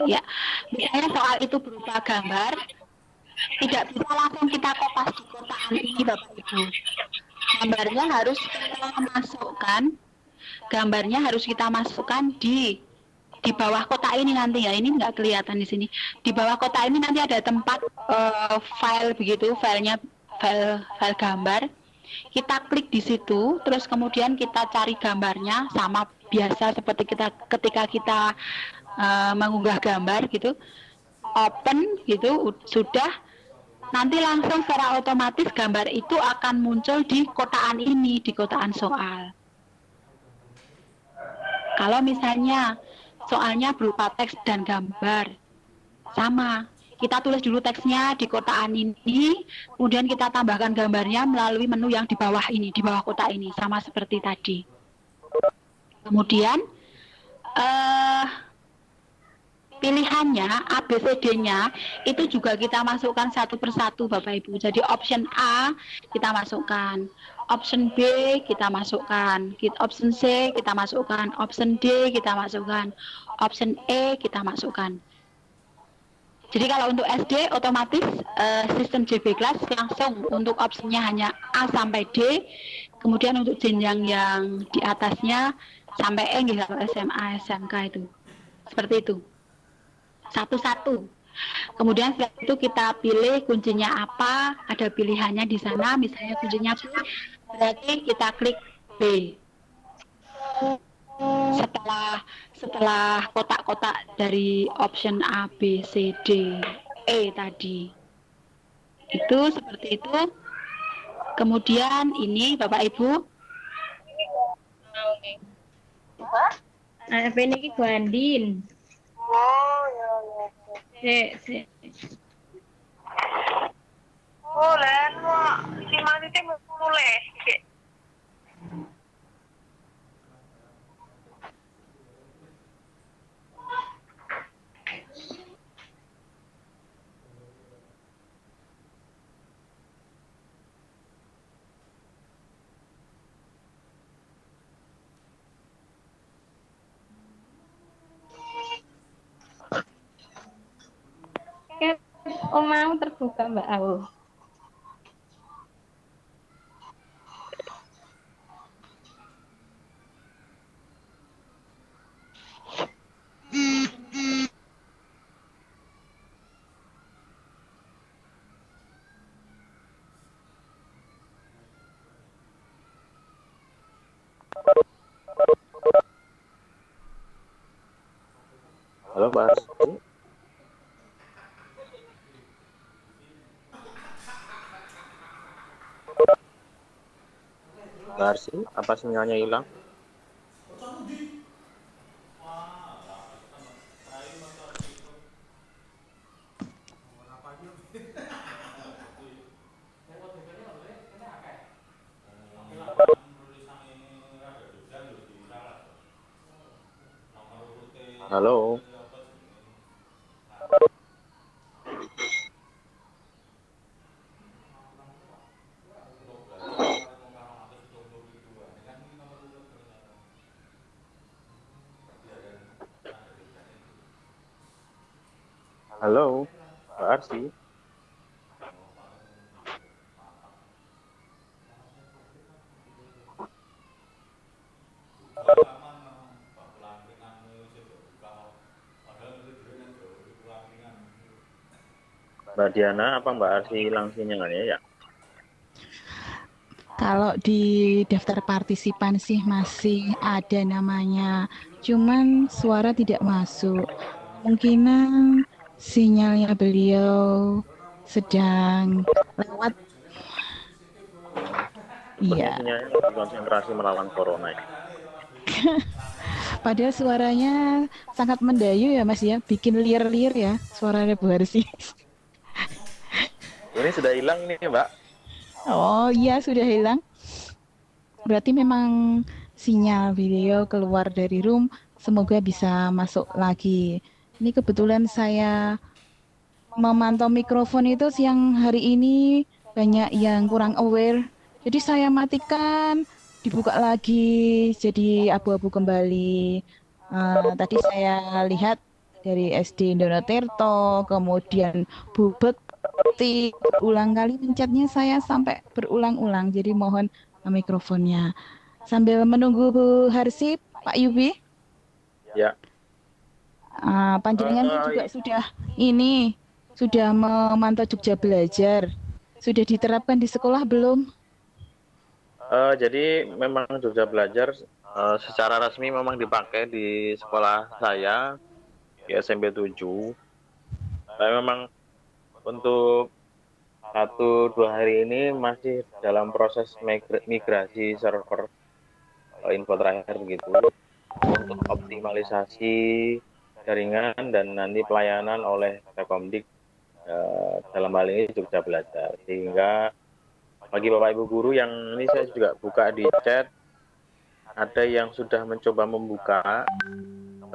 S5: Ya, misalnya soal itu berupa gambar, tidak bisa langsung kita kopas di kotaan ini Bapak Ibu. Gambarnya harus kita masukkan di bawah kotak ini nanti ya. Ini nggak kelihatan di sini. Di bawah kotak ini nanti ada tempat file begitu, file gambar. Kita klik di situ, terus kemudian kita cari gambarnya sama biasa seperti ketika kita mengunggah gambar gitu, open gitu, sudah nanti langsung secara otomatis gambar itu akan muncul di kotaan ini, di kotaan soal. Kalau misalnya soalnya berupa teks dan gambar, sama, kita tulis dulu teksnya di kotaan ini, kemudian kita tambahkan gambarnya melalui menu yang di bawah ini, di bawah kotak ini, sama seperti tadi. Kemudian pilihannya, ABCD-nya itu juga kita masukkan satu persatu Bapak Ibu. Jadi option A kita masukkan, option B kita masukkan, option C kita masukkan, option D kita masukkan, option E kita masukkan. Jadi kalau untuk SD otomatis sistem JB Class langsung untuk opsinya hanya A sampai D. Kemudian untuk jenjang yang di atasnya sampai E kalau SMA, SMK itu. Seperti itu. Satu-satu. Kemudian setelah itu kita pilih kuncinya apa, ada pilihannya di sana, misalnya kuncinya B, berarti kita klik B. Setelah kotak-kotak dari option A, B, C, D, E tadi. Itu seperti itu. Kemudian ini Bapak Ibu.
S10: Apa ini Bu Andin?
S8: Oh, ya. Oh, lain mau si Mati mulai.
S10: Oh, mau terbuka Mbak Au.
S2: Halo Mbak Arsi. Mbak Arsi, apa sinyalnya hilang? Halo. Halo, Mbak Arsi. Mbak Diana, apa Mbak Arsi hilang sinyalnya ya?
S4: Kalau di daftar partisipan sih masih ada namanya, cuman suara tidak masuk. Kemungkinan sinyalnya beliau sedang lewat. Iya.
S2: Sinyalnya lagi konsentrasi melawan corona ya.
S4: Padahal suaranya sangat mendayu ya Mas ya, bikin liar-liar ya suaranya Bu Arsi.
S2: Ini sudah hilang ini Mbak.
S4: Oh iya sudah hilang. Berarti memang sinyal video keluar dari room. Semoga bisa masuk lagi. Ini kebetulan saya memantau mikrofon itu siang hari ini banyak yang kurang aware. Jadi saya matikan, dibuka lagi, jadi abu-abu kembali. Tadi saya lihat dari SD Donotirto, kemudian Bu Bekti, ulang kali mencetnya saya sampai berulang-ulang. Jadi mohon mikrofonnya. Sambil menunggu Bu Harsi, Pak Yubi.
S2: Ya.
S4: Panjenengan juga sudah memantau Jogja Belajar. Sudah diterapkan di sekolah belum?
S2: Jadi memang Jogja Belajar secara resmi memang dipakai di sekolah saya di SMP 7. Tapi memang untuk 1-2 hari ini masih dalam proses migrasi server info terakhir begitu untuk optimalisasi jaringan dan nanti pelayanan oleh Telkomdik dalam hal ini Jogja Belajar, sehingga bagi Bapak Ibu guru yang ini saya juga buka di chat, ada yang sudah mencoba membuka,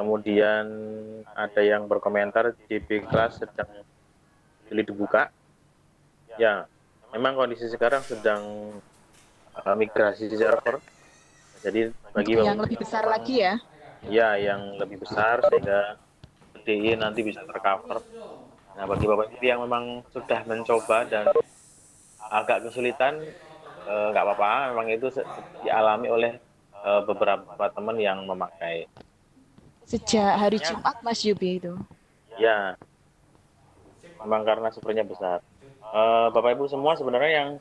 S2: kemudian ada yang berkomentar JB kelas sedang sulit dibuka. Ya, memang kondisi sekarang sedang migrasi server. Jadi bagi
S4: yang lebih besar lagi ya?
S2: Ya, yang lebih besar sehingga DI nanti bisa tercover. Nah, bagi Bapak Ibu yang memang sudah mencoba dan agak kesulitan, nggak apa-apa, memang itu dialami oleh beberapa teman yang memakai.
S4: Sejak hari Jumat Mas Yubi itu?
S2: Ya, memang karena servernya besar. Bapak Ibu semua sebenarnya yang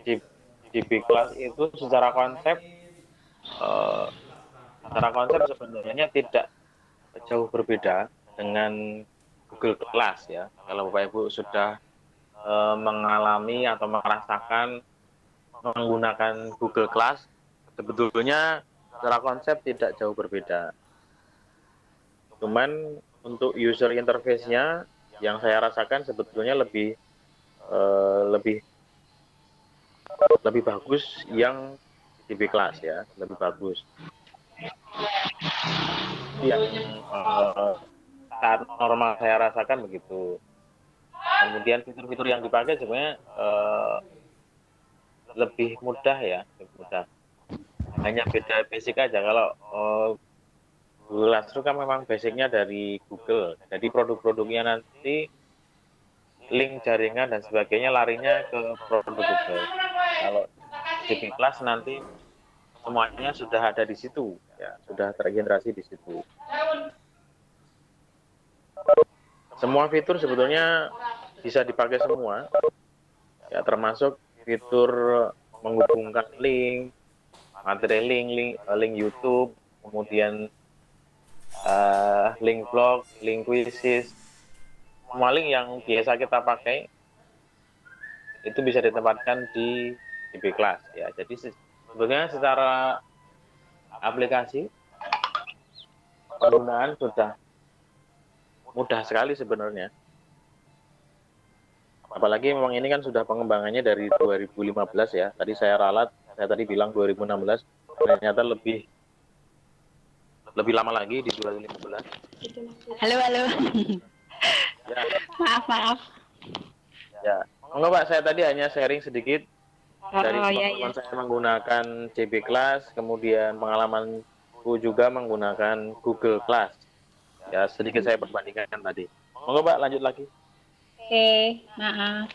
S2: di B kelas itu secara konsep sebenarnya tidak jauh berbeda dengan Google Class ya. Kalau Bapak Ibu sudah mengalami atau merasakan menggunakan Google Class, sebetulnya secara konsep tidak jauh berbeda. Cuman untuk user interface-nya yang saya rasakan sebetulnya lebih bagus yang di B Class ya, lebih bagus. Yang saat normal saya rasakan begitu. Kemudian fitur-fitur yang dipakai sebenarnya lebih mudah ya, lebih mudah. Hanya beda basic aja. Kalau Google Classroom kan memang basicnya dari Google. Jadi produk-produknya nanti link jaringan dan sebagainya larinya ke produk Google. Kalau JB Class nanti semuanya sudah ada di situ, ya, sudah tergenerasi di situ. Semua fitur sebetulnya bisa dipakai semua, ya, termasuk fitur menghubungkan link, materi link YouTube, kemudian link blog, link quizzes, semua link yang biasa kita pakai itu bisa ditempatkan di JB Class, ya. Jadi sebenarnya secara aplikasi penggunaan sudah mudah sekali sebenarnya. Apalagi memang ini kan sudah pengembangannya dari 2015 ya. Tadi saya ralat, saya tadi bilang 2016, ternyata lebih lama lagi di 2015.
S5: Halo.
S2: Ya.
S5: Maaf.
S2: Ya, enggak Pak, saya tadi hanya sharing sedikit dari pengalaman
S5: ya.
S2: saya menggunakan JB Class, kemudian pengalamanku juga menggunakan Google Class. Ya, sedikit saya perbandingkan tadi. Monggo Pak, lanjut lagi.
S10: Oke, maaf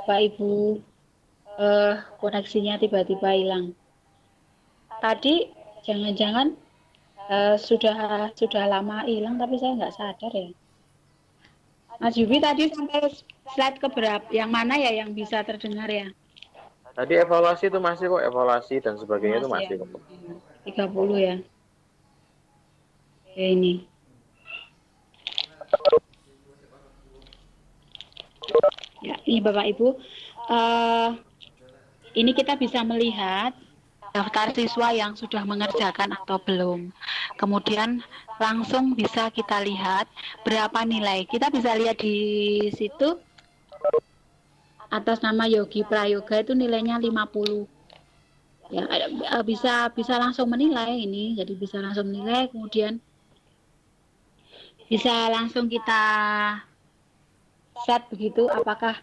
S10: Pak Ibu, koneksinya tiba-tiba hilang. Tadi jangan-jangan sudah lama hilang, tapi saya nggak sadar ya. Mas Yubi tadi sampai slide keberapa? Yang mana ya yang bisa terdengar ya?
S2: Tadi evaluasi itu masih kok, evaluasi dan sebagainya itu masih
S10: ya?
S2: kok.
S10: 30 ya. Oke, ini. Ya, ini Bapak Ibu. Ini kita bisa melihat
S5: Daftar siswa yang sudah mengerjakan atau belum. Kemudian langsung bisa kita lihat berapa nilai. Kita bisa lihat di situ atas nama Yogi Prayoga itu nilainya 50. Ya, bisa langsung menilai ini. Jadi bisa langsung menilai, kemudian bisa langsung kita set begitu apakah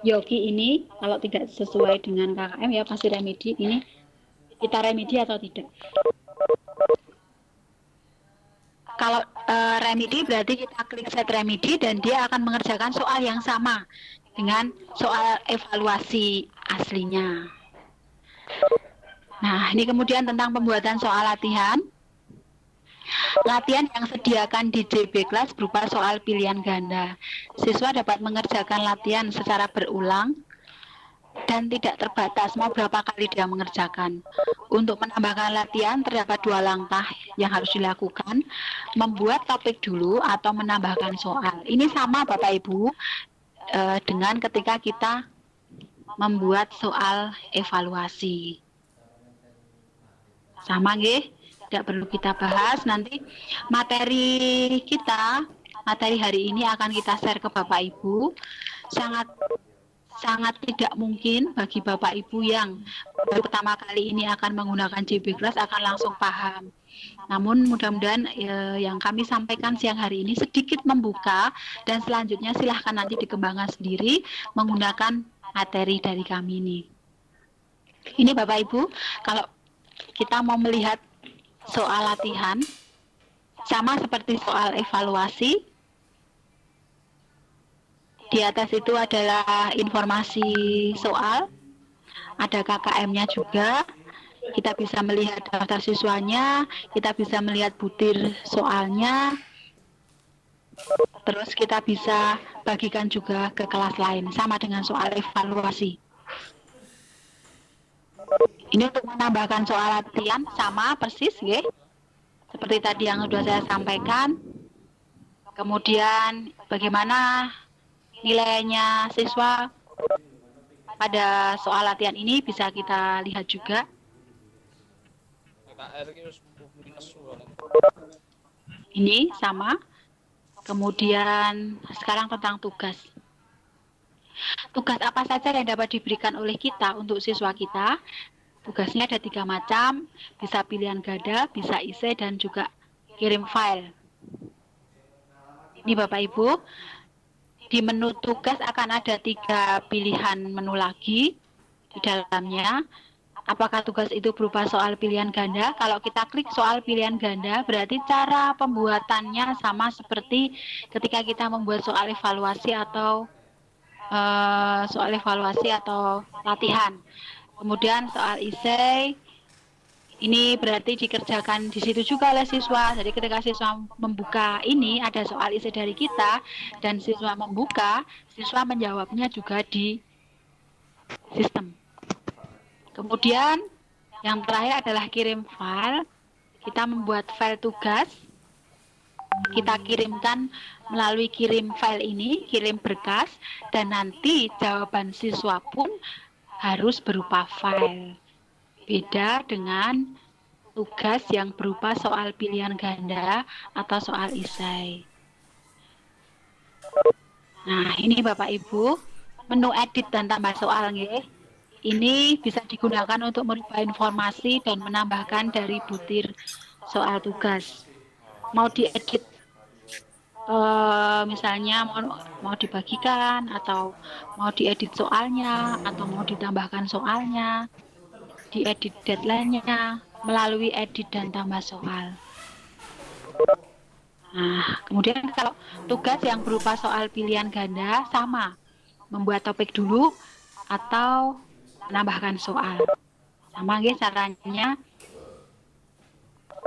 S5: Yogi ini kalau tidak sesuai dengan KKM ya pasti remedi, ini kita remedi atau tidak. Kalau remedi berarti kita klik set remedi dan dia akan mengerjakan soal yang sama dengan soal evaluasi aslinya. Nah, ini kemudian tentang pembuatan soal latihan. Latihan yang sediakan di JB Class berupa soal pilihan ganda. Siswa dapat mengerjakan latihan secara berulang dan tidak terbatas mau berapa kali dia mengerjakan. Untuk menambahkan latihan terdapat 2 langkah yang harus dilakukan. Membuat topik dulu atau menambahkan soal. Ini sama Bapak Ibu dengan ketika kita membuat soal evaluasi. Sama nggih? Tidak perlu kita bahas, nanti materi hari ini akan kita share ke Bapak Ibu. Sangat tidak mungkin bagi Bapak Ibu yang baru pertama kali ini akan menggunakan JB Class akan langsung paham. Namun mudah-mudahan yang kami sampaikan siang hari ini sedikit membuka, dan selanjutnya silahkan nanti dikembangkan sendiri menggunakan materi dari kami ini. Ini Bapak Ibu, kalau kita mau melihat soal latihan sama seperti soal evaluasi, di atas itu adalah informasi soal, ada KKM-nya juga, kita bisa melihat daftar siswanya, kita bisa melihat butir soalnya, terus kita bisa bagikan juga ke kelas lain sama dengan soal evaluasi. Ini untuk menambahkan soal latihan sama persis ya, seperti tadi yang sudah saya sampaikan. Kemudian bagaimana nilainya siswa pada soal latihan ini bisa kita lihat juga. Ini sama. Kemudian sekarang tentang tugas. Tugas apa saja yang dapat diberikan oleh kita untuk siswa kita? Tugasnya ada 3 macam, bisa pilihan ganda, bisa isi, dan juga kirim file. Ini Bapak Ibu, di menu tugas akan ada 3 pilihan menu lagi di dalamnya. apakah tugas itu berupa soal pilihan ganda? Kalau kita klik soal pilihan ganda, berarti cara pembuatannya sama seperti ketika kita membuat soal evaluasi atau latihan. Kemudian soal esai, ini berarti dikerjakan di situ juga oleh siswa. Jadi ketika siswa membuka ini, ada soal esai dari kita, dan siswa membuka, siswa menjawabnya juga di sistem. Kemudian yang terakhir adalah kirim file. Kita membuat file tugas, kita kirimkan melalui kirim file ini, kirim berkas, dan nanti jawaban siswa pun harus berupa file. Beda dengan tugas yang berupa soal pilihan ganda atau soal esai. Nah, ini Bapak Ibu, menu edit dan tambah soal nggih. Ini bisa digunakan untuk merubah informasi dan menambahkan dari butir soal tugas. Mau diedit, misalnya mau dibagikan, atau mau diedit soalnya, atau mau ditambahkan soalnya, diedit deadline-nya melalui edit dan tambah soal. Nah, kemudian kalau tugas yang berupa soal pilihan ganda sama, membuat topik dulu atau menambahkan soal. Sama nggih caranya.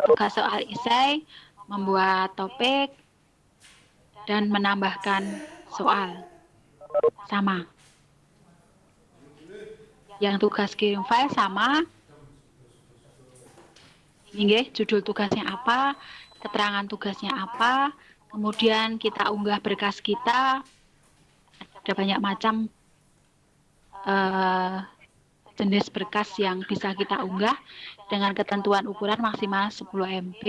S5: Tugas soal esai, membuat topik dan menambahkan soal. Sama. Yang tugas kirim file sama. Ini nggih, judul tugasnya apa, keterangan tugasnya apa, kemudian kita unggah berkas kita. Ada banyak macam jenis berkas yang bisa kita unggah dengan ketentuan ukuran maksimal 10 MB,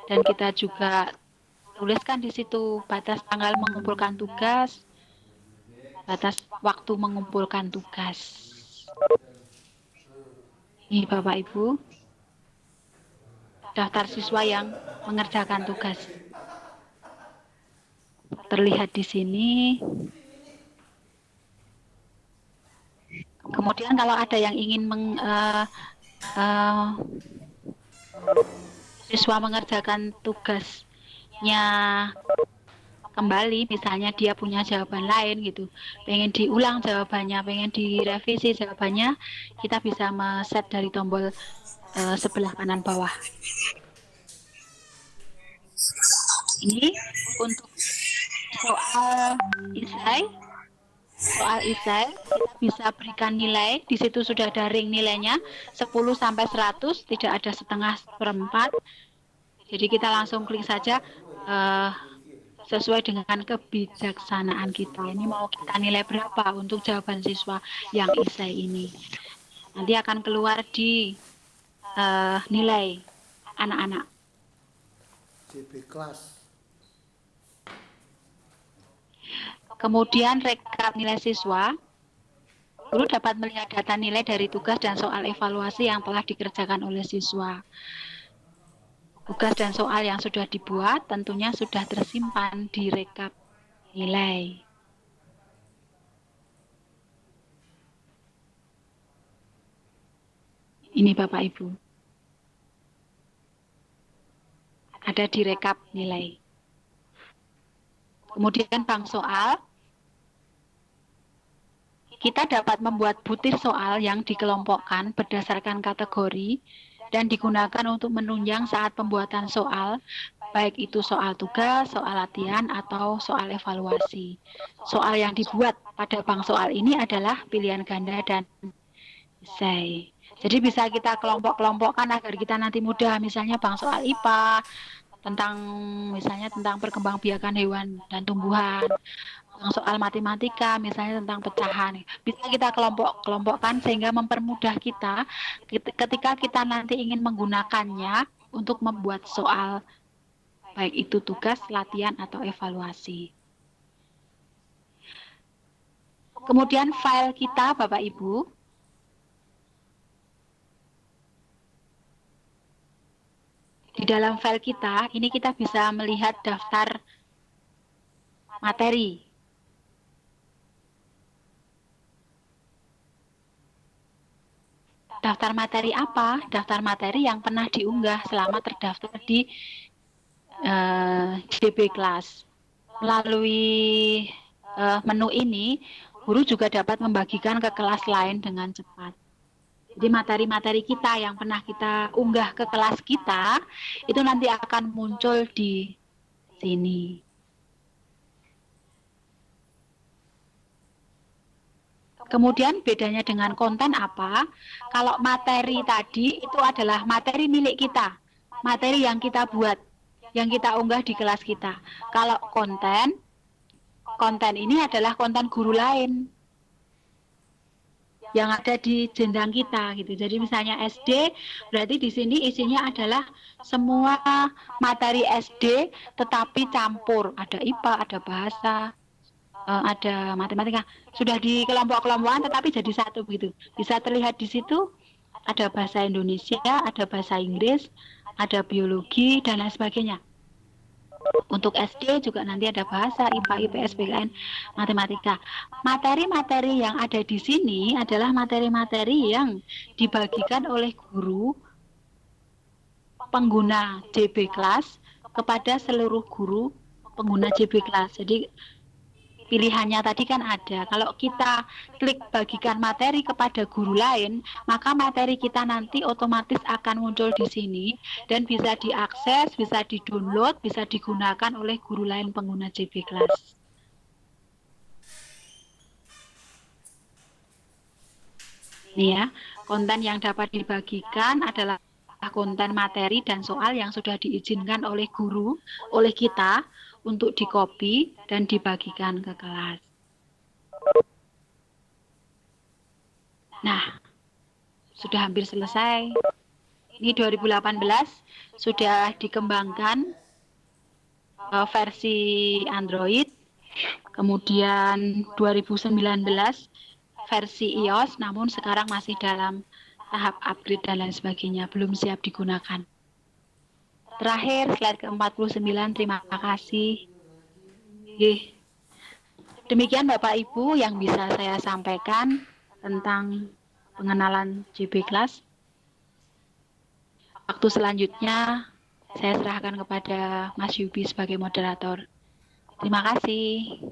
S5: dan kita juga tuliskan di situ batas tanggal mengumpulkan tugas, batas waktu mengumpulkan tugas. Ini Bapak Ibu, daftar siswa yang mengerjakan tugas. Terlihat di sini. Kemudian kalau ada yang ingin siswa mengerjakan tugasnya kembali, misalnya dia punya jawaban lain gitu, pengen diulang jawabannya, pengen direvisi jawabannya, kita bisa men-set dari tombol sebelah kanan bawah. Ini untuk soal esai. Soal esai kita bisa berikan nilai, di situ sudah ada ring nilainya 10 sampai 100, tidak ada setengah seperempat. Jadi kita langsung klik saja sesuai dengan kebijaksanaan kita. Ini mau kita nilai berapa untuk jawaban siswa yang esai ini. Nanti akan keluar di nilai anak-anak.
S1: JB kelas.
S5: Kemudian rekap nilai siswa. Guru dapat melihat data nilai dari tugas dan soal evaluasi yang telah dikerjakan oleh siswa. Tugas dan soal yang sudah dibuat tentunya sudah tersimpan di rekap nilai. Ini Bapak Ibu. Ada di rekap nilai. Kemudian bank soal, kita dapat membuat butir soal yang dikelompokkan berdasarkan kategori dan digunakan untuk menunjang saat pembuatan soal, baik itu soal tugas, soal latihan, atau soal evaluasi. Soal yang dibuat pada bank soal ini adalah pilihan ganda dan esai. Jadi bisa kita kelompok-kelompokkan agar kita nanti mudah, misalnya bank soal IPA, misalnya tentang perkembangbiakan hewan dan tumbuhan, soal matematika misalnya tentang pecahan, bisa kita kelompokkan sehingga mempermudah kita ketika kita nanti ingin menggunakannya untuk membuat soal, baik itu tugas, latihan, atau evaluasi. Kemudian file kita Bapak Ibu, di dalam file kita, ini kita bisa melihat daftar materi. daftar materi apa? Daftar materi yang pernah diunggah selama terdaftar di JB Class. Melalui menu ini, guru juga dapat membagikan ke kelas lain dengan cepat. Jadi materi-materi kita yang pernah kita unggah ke kelas kita, itu nanti akan muncul di sini. Kemudian bedanya dengan konten apa? Kalau materi tadi itu adalah materi milik kita, materi yang kita buat, yang kita unggah di kelas kita. Kalau konten ini adalah konten guru lain yang ada di jenjang kita gitu. Jadi misalnya SD, berarti di sini isinya adalah semua materi SD, tetapi campur, ada IPA, ada bahasa, ada matematika, sudah di kelompok-kelompokan tetapi jadi satu begitu. Bisa terlihat di situ ada bahasa Indonesia, ada bahasa Inggris, ada biologi dan lain sebagainya. Untuk SD juga nanti ada bahasa, IPA, IPS, PKN, matematika. Materi-materi yang ada di sini adalah materi-materi yang dibagikan oleh guru pengguna JB Class kepada seluruh guru pengguna JB Class. Jadi pilihannya tadi kan ada. Kalau kita klik bagikan materi kepada guru lain, maka materi kita nanti otomatis akan muncul di sini dan bisa diakses, bisa di-download, bisa digunakan oleh guru lain pengguna JB Class. Ini ya, konten yang dapat dibagikan adalah konten materi dan soal yang sudah diizinkan oleh guru, oleh kita, untuk di-copy dan dibagikan ke kelas. Nah, sudah hampir selesai. Ini 2018 sudah dikembangkan versi Android. Kemudian 2019 versi iOS, namun sekarang masih dalam tahap upgrade dan lain sebagainya, belum siap digunakan. Terakhir, slide ke-49, terima kasih. Demikian Bapak Ibu yang bisa saya sampaikan tentang pengenalan JB Class. Waktu selanjutnya, saya serahkan kepada Mas Yubi sebagai moderator. Terima kasih.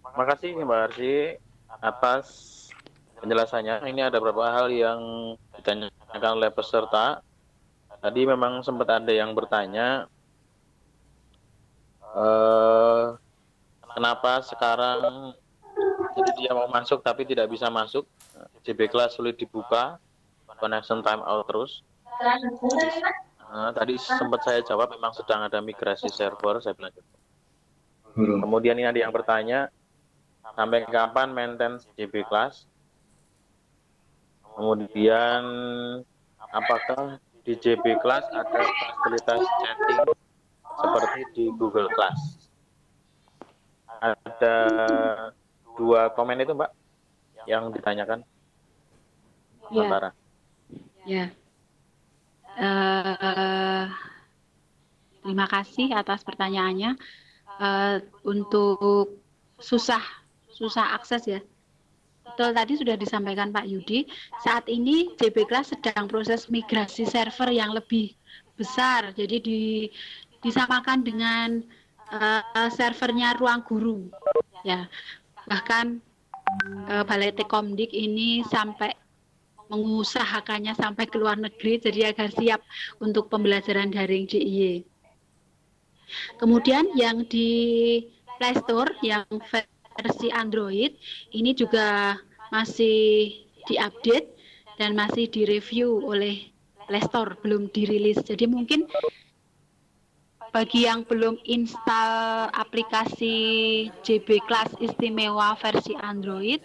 S2: Terima kasih Mbak Arsi atas penjelasannya. Ini ada beberapa hal yang ditanyakan oleh peserta. Tadi memang sempat ada yang bertanya, kenapa sekarang jadi dia mau masuk tapi tidak bisa masuk, JB Class sulit dibuka, connection time out terus. Tadi sempat saya jawab memang sedang ada migrasi server, saya bilang gitu. Kemudian ini ada yang bertanya, sampai kapan maintain JB Class? Kemudian apakah di JB Class ada fasilitas chatting seperti di Google Class? Ada 2 komen itu Mbak yang ditanyakan. Sementara.
S5: Ya. Terima kasih atas pertanyaannya. Untuk susah akses ya. Betul, tadi sudah disampaikan Pak Yudi, saat ini JB Class sedang proses migrasi server yang lebih besar, jadi disamakan dengan servernya Ruang Guru. Ya, bahkan Balai Tekomdik ini sampai mengusahakannya sampai ke luar negeri, jadi agar siap untuk pembelajaran daring DIY. Kemudian yang di Play Store, yang versi Android ini juga masih diupdate dan masih direview oleh Play Store, belum dirilis. Jadi mungkin bagi yang belum install aplikasi JB Class istimewa versi Android,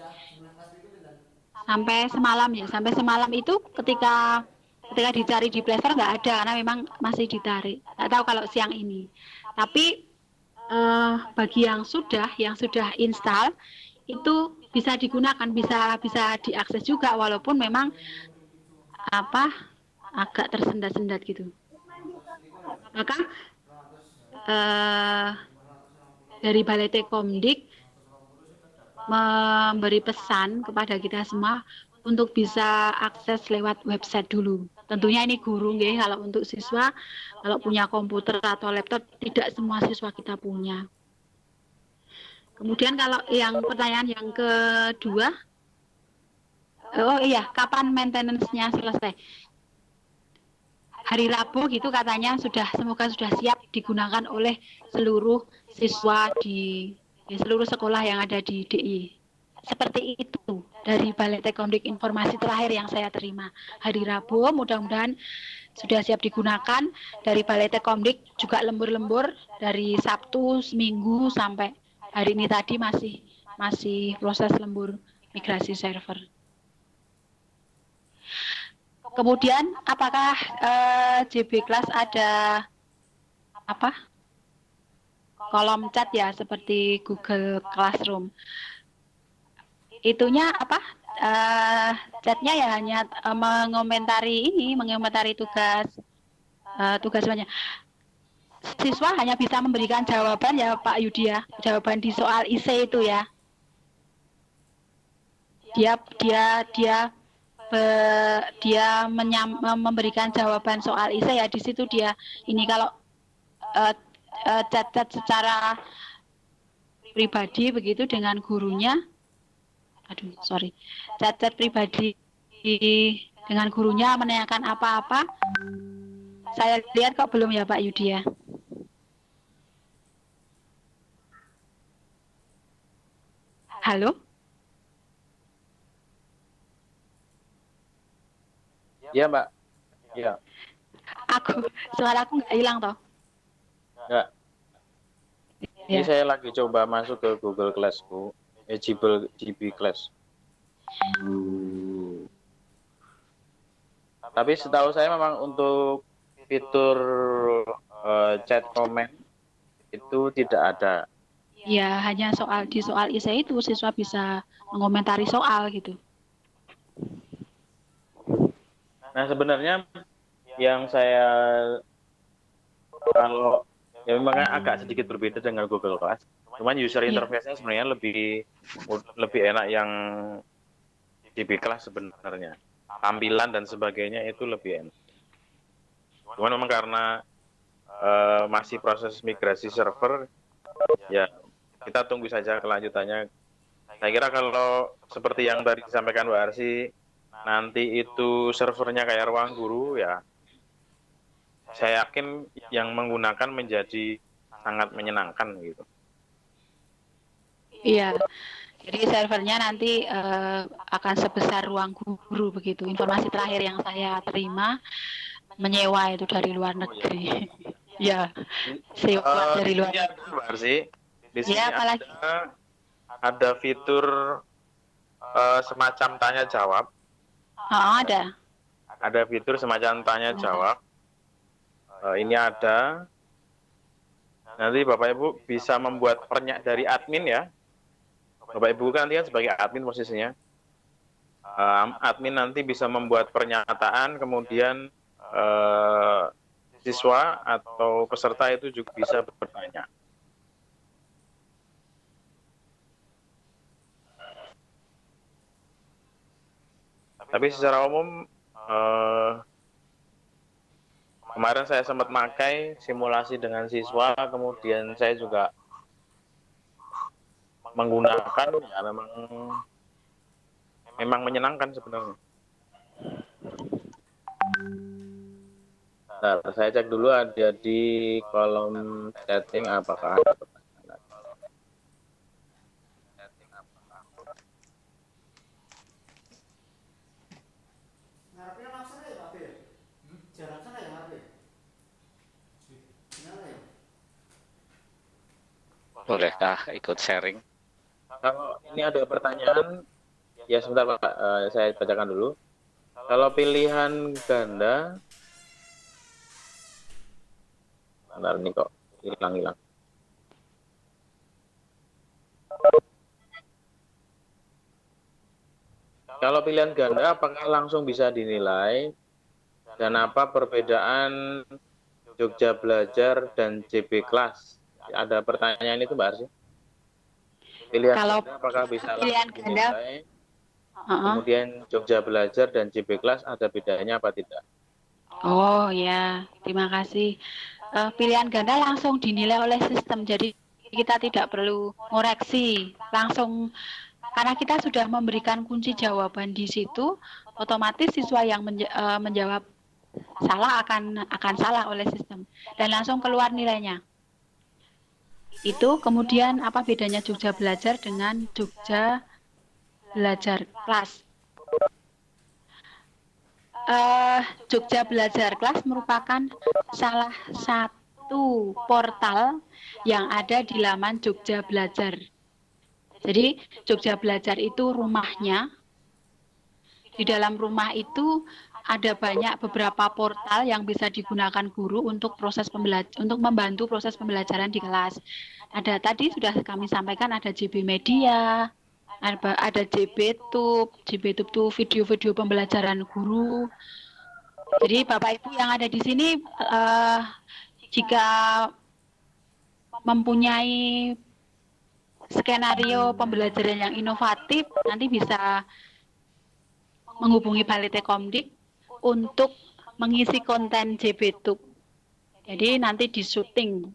S5: sampai semalam itu ketika dicari di Play Store nggak ada, karena memang masih ditarik. Nggak tahu kalau siang ini. Tapi bagi yang sudah install itu bisa digunakan, bisa diakses juga, walaupun memang agak tersendat-sendat gitu. Maka dari Balai Tekomdik memberi pesan kepada kita semua untuk bisa akses lewat website dulu. Tentunya ini guru nggih, kalau untuk siswa kalau punya komputer atau laptop tidak semua siswa kita punya. Kemudian kalau yang pertanyaan yang kedua, oh iya, kapan maintenance-nya selesai? Hari Rabu gitu katanya semoga sudah siap digunakan oleh seluruh siswa di seluruh sekolah yang ada di DI. Seperti itu dari Balai Teknik informasi terakhir yang saya terima. Hari Rabu mudah-mudahan sudah siap digunakan. Dari Balai Teknik juga lembur-lembur dari Sabtu, Minggu sampai hari ini tadi masih proses lembur migrasi server. Kemudian apakah JB Class ada apa? Kolom chat ya seperti Google Classroom. Itunya apa? Chatnya ya hanya mengomentari tugas tugasnya. Siswa hanya bisa memberikan jawaban ya Pak Yudi ya, jawaban di soal IC itu ya. Dia memberikan jawaban soal IC ya, di situ dia ini. Kalau chat-chat secara pribadi begitu dengan gurunya, chat-chat pribadi dengan gurunya menanyakan apa-apa, saya lihat kok belum ya Pak Yudi ya. Halo?
S2: Iya Mbak. Iya.
S5: Suaraku nggak hilang toh?
S2: Enggak. Ini
S5: Ya.
S2: saya lagi coba masuk ke Google Classku, GB Class. Tapi setahu saya memang untuk fitur chat comment itu tidak ada.
S5: Ya, hanya di soal IC itu siswa bisa mengomentari soal gitu.
S2: Nah sebenarnya yang saya kalau ya memang agak sedikit berbeda dengan Google Class. Cuman user interface-nya sebenarnya lebih enak yang GB Class sebenarnya. Tampilan dan sebagainya itu lebih enak. Cuman memang karena masih proses migrasi server, ya kita tunggu saja kelanjutannya. Saya kira kalau seperti yang tadi disampaikan Mbak Arsi, nanti itu servernya kayak ruang guru ya, saya yakin yang menggunakan menjadi sangat menyenangkan gitu.
S5: Iya, jadi servernya nanti akan sebesar ruang guru begitu. Informasi terakhir yang saya terima, menyewa itu dari luar negeri. Ya, sewa dari luar negeri.
S2: Mbak Arsi, di sini
S5: Ya, apalagi
S2: ada fitur semacam tanya jawab.
S5: ada.
S2: Ada fitur semacam tanya jawab. Ini ada. Nanti Bapak Ibu bisa membuat dari admin ya. Bapak Ibu kan nanti sebagai admin posisinya. Admin nanti bisa membuat pernyataan, kemudian siswa atau peserta itu juga bisa bertanya. Tapi secara umum kemarin saya sempat pakai simulasi dengan siswa, kemudian saya juga menggunakan, ya memang menyenangkan sebenarnya. Nah, saya cek dulu ada di kolom chatting apakah ada pertanyaan.
S3: Bolehkah ikut sharing?
S2: Kalau ini ada pertanyaan, ya sebentar Pak, saya bacakan dulu. Kalau pilihan ganda, bentar ini kok hilang. Kalau pilihan ganda, apakah langsung bisa dinilai? Dan apa perbedaan Jogja Belajar dan JB Class? Ada pertanyaan itu Mbak Arsi? Pilihan
S5: Kalau
S2: ganda apakah bisa
S5: pilihan
S2: langsung
S5: ganda,
S2: dinilai?
S5: uh-uh.
S2: Kemudian Jogja Belajar dan JB Kelas ada bedanya apa tidak?
S5: Oh ya, terima kasih. Pilihan ganda langsung dinilai oleh sistem, jadi kita tidak perlu koreksi langsung karena kita sudah memberikan kunci jawaban di situ, otomatis siswa yang menjawab salah akan salah oleh sistem dan langsung keluar nilainya. Itu kemudian apa bedanya Jogja Belajar dengan Jogja Belajar Kelas? Jogja Belajar Kelas merupakan salah satu portal yang ada di laman Jogja Belajar. Jadi Jogja Belajar itu rumahnya. Di dalam rumah itu ada banyak beberapa portal yang bisa digunakan guru untuk untuk membantu proses pembelajaran di kelas. Ada tadi sudah kami sampaikan ada JB Media, ada JBTube itu video-video pembelajaran guru. Jadi Bapak Ibu yang ada di sini jika mempunyai skenario pembelajaran yang inovatif nanti bisa menghubungi Balai Tekomdik untuk mengisi konten JBTube. Jadi nanti disuting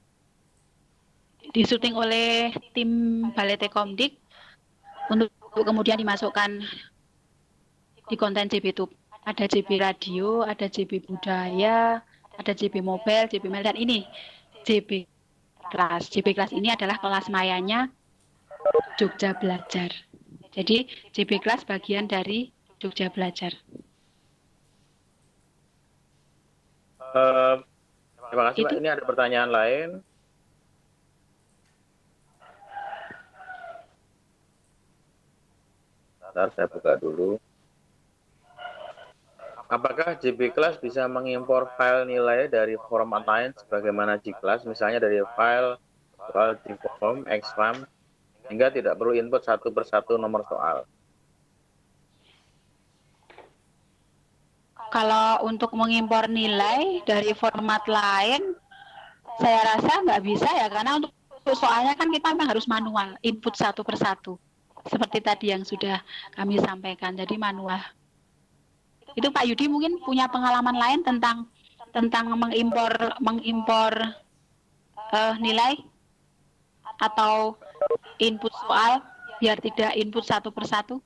S5: oleh tim Balai Tekomdik untuk kemudian dimasukkan di konten JBTube. Ada JB Radio, ada JB Budaya, ada JB Mobile, JB Mail, dan ini JB Kelas. JB Kelas ini adalah kelas mayanya Jogja Belajar. Jadi JB Kelas bagian dari Jogja Belajar.
S2: Terima kasih Pak. Ini ada pertanyaan lain. Bentar, saya buka dulu. Apakah JB Kelas bisa mengimpor file nilai dari format lain sebagaimana J-Kelas, misalnya dari file soal J-Form, X-Form, hingga tidak perlu input satu persatu nomor soal?
S5: Kalau untuk mengimpor nilai dari format lain, saya rasa nggak bisa ya, karena untuk soalnya kan kita memang harus manual, input satu persatu. Seperti tadi yang sudah kami sampaikan, jadi manual. Itu Pak Yudi mungkin punya pengalaman lain tentang mengimpor nilai atau input soal biar tidak input satu persatu.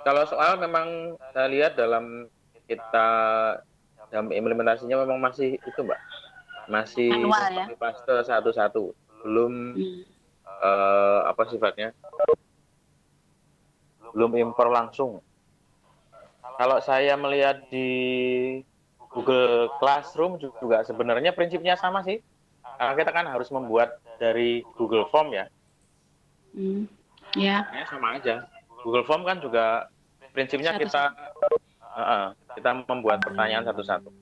S2: Kalau soal memang saya lihat dalam implementasinya memang masih itu Mbak, masih
S5: manual, ya?
S2: paste satu-satu, belum apa sifatnya, belum impor langsung. Kalau saya melihat di Google Classroom juga sebenarnya prinsipnya sama sih, karena kita kan harus membuat dari Google Form ya.
S5: Ya.
S2: Sama aja. Google Form kan juga prinsipnya kita membuat pertanyaan satu-satu.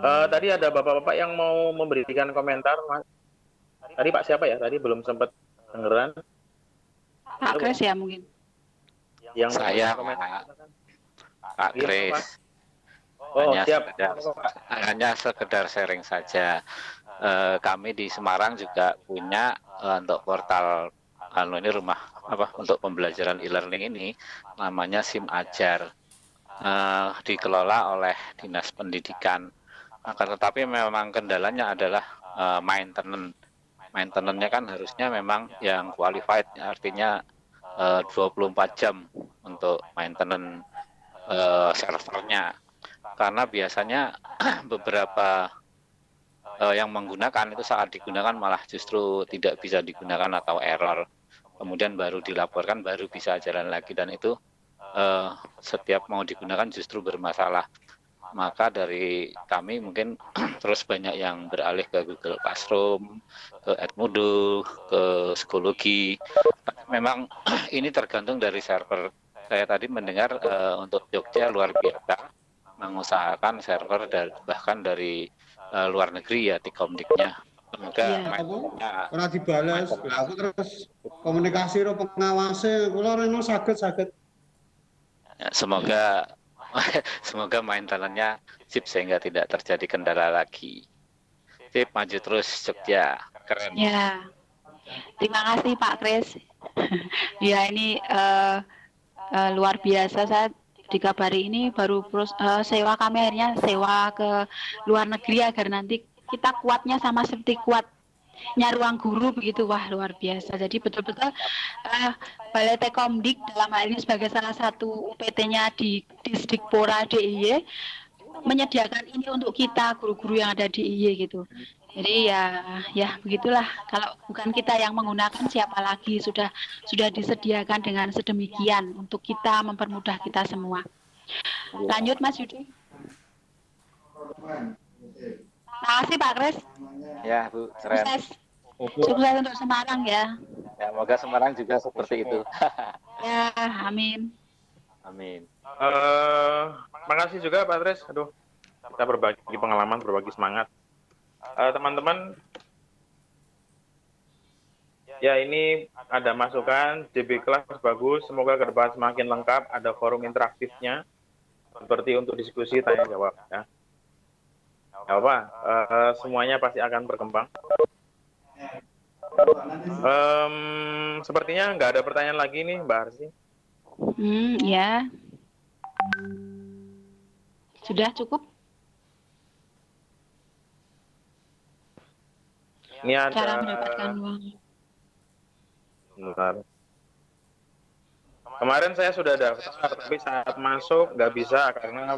S2: Tadi ada bapak-bapak yang mau memberikan komentar, Mas. Tadi Pak siapa ya? Tadi belum sempat dengeran.
S5: Pak Kris ya mungkin.
S2: Yang
S3: saya Pak Kris. Hanya sekedar sharing saja. Kami di Semarang juga punya untuk portal ini rumah untuk pembelajaran e-learning ini namanya SIM Ajar, dikelola oleh Dinas Pendidikan. Tetapi memang kendalanya adalah maintenance-nya kan harusnya memang yang qualified, artinya 24 jam untuk maintenance servernya, karena biasanya beberapa yang menggunakan itu saat digunakan malah justru tidak bisa digunakan atau error, kemudian baru dilaporkan baru bisa jalan lagi, dan itu setiap mau digunakan justru bermasalah. Maka dari kami mungkin terus banyak yang beralih ke Google Classroom, ke Edmodo, ke Psikologi. Memang ini tergantung dari server. Saya tadi mendengar untuk Jogja luar biasa mengusahakan server bahkan dari luar negeri ya, Tekomdiknya. Semoga
S1: ora dibalas. Aku terus komunikasi karo pengawase, kula rene saged.
S3: Semoga maintenance-nya sip sehingga tidak terjadi kendala lagi. positif, maju terus Jogja. Keren.
S5: Ya, terima kasih Pak Kris. Ya ini luar biasa, saya dikabari ini baru sewa kameranya, sewa ke luar negeri agar nanti kita kuatnya sama seperti kuatnya ruang guru begitu. Wah, luar biasa. Jadi betul-betul Balai Tekomdik dalam hal ini sebagai salah satu UPT-nya di Disdikpora DIY menyediakan ini untuk kita guru-guru yang ada di DIY gitu. Jadi ya begitulah, kalau bukan kita yang menggunakan siapa lagi, sudah disediakan dengan sedemikian untuk kita mempermudah kita semua. Lanjut Mas Yudi. Terima kasih Pak Kris.
S3: Ya Bu, keren.
S5: Sukses untuk Semarang ya.
S3: Ya, semoga Semarang juga seperti itu.
S5: Ya, amin.
S3: Amin.
S2: Makasih juga Pak Kris. Aduh, kita berbagi pengalaman, berbagi semangat. Teman-teman, ya ini ada masukan, JB kelas bagus, semoga ke depan semakin lengkap, ada forum interaktifnya, seperti untuk diskusi, tanya jawab. Ya. Gak apa, semuanya pasti akan berkembang. Sepertinya nggak ada pertanyaan lagi nih Mbak Arsi.
S5: Ya. Sudah cukup?
S2: Ini ada
S5: cara mendapatkan uang.
S2: Bentar. Kemarin saya sudah daftar, tapi saat masuk nggak bisa karena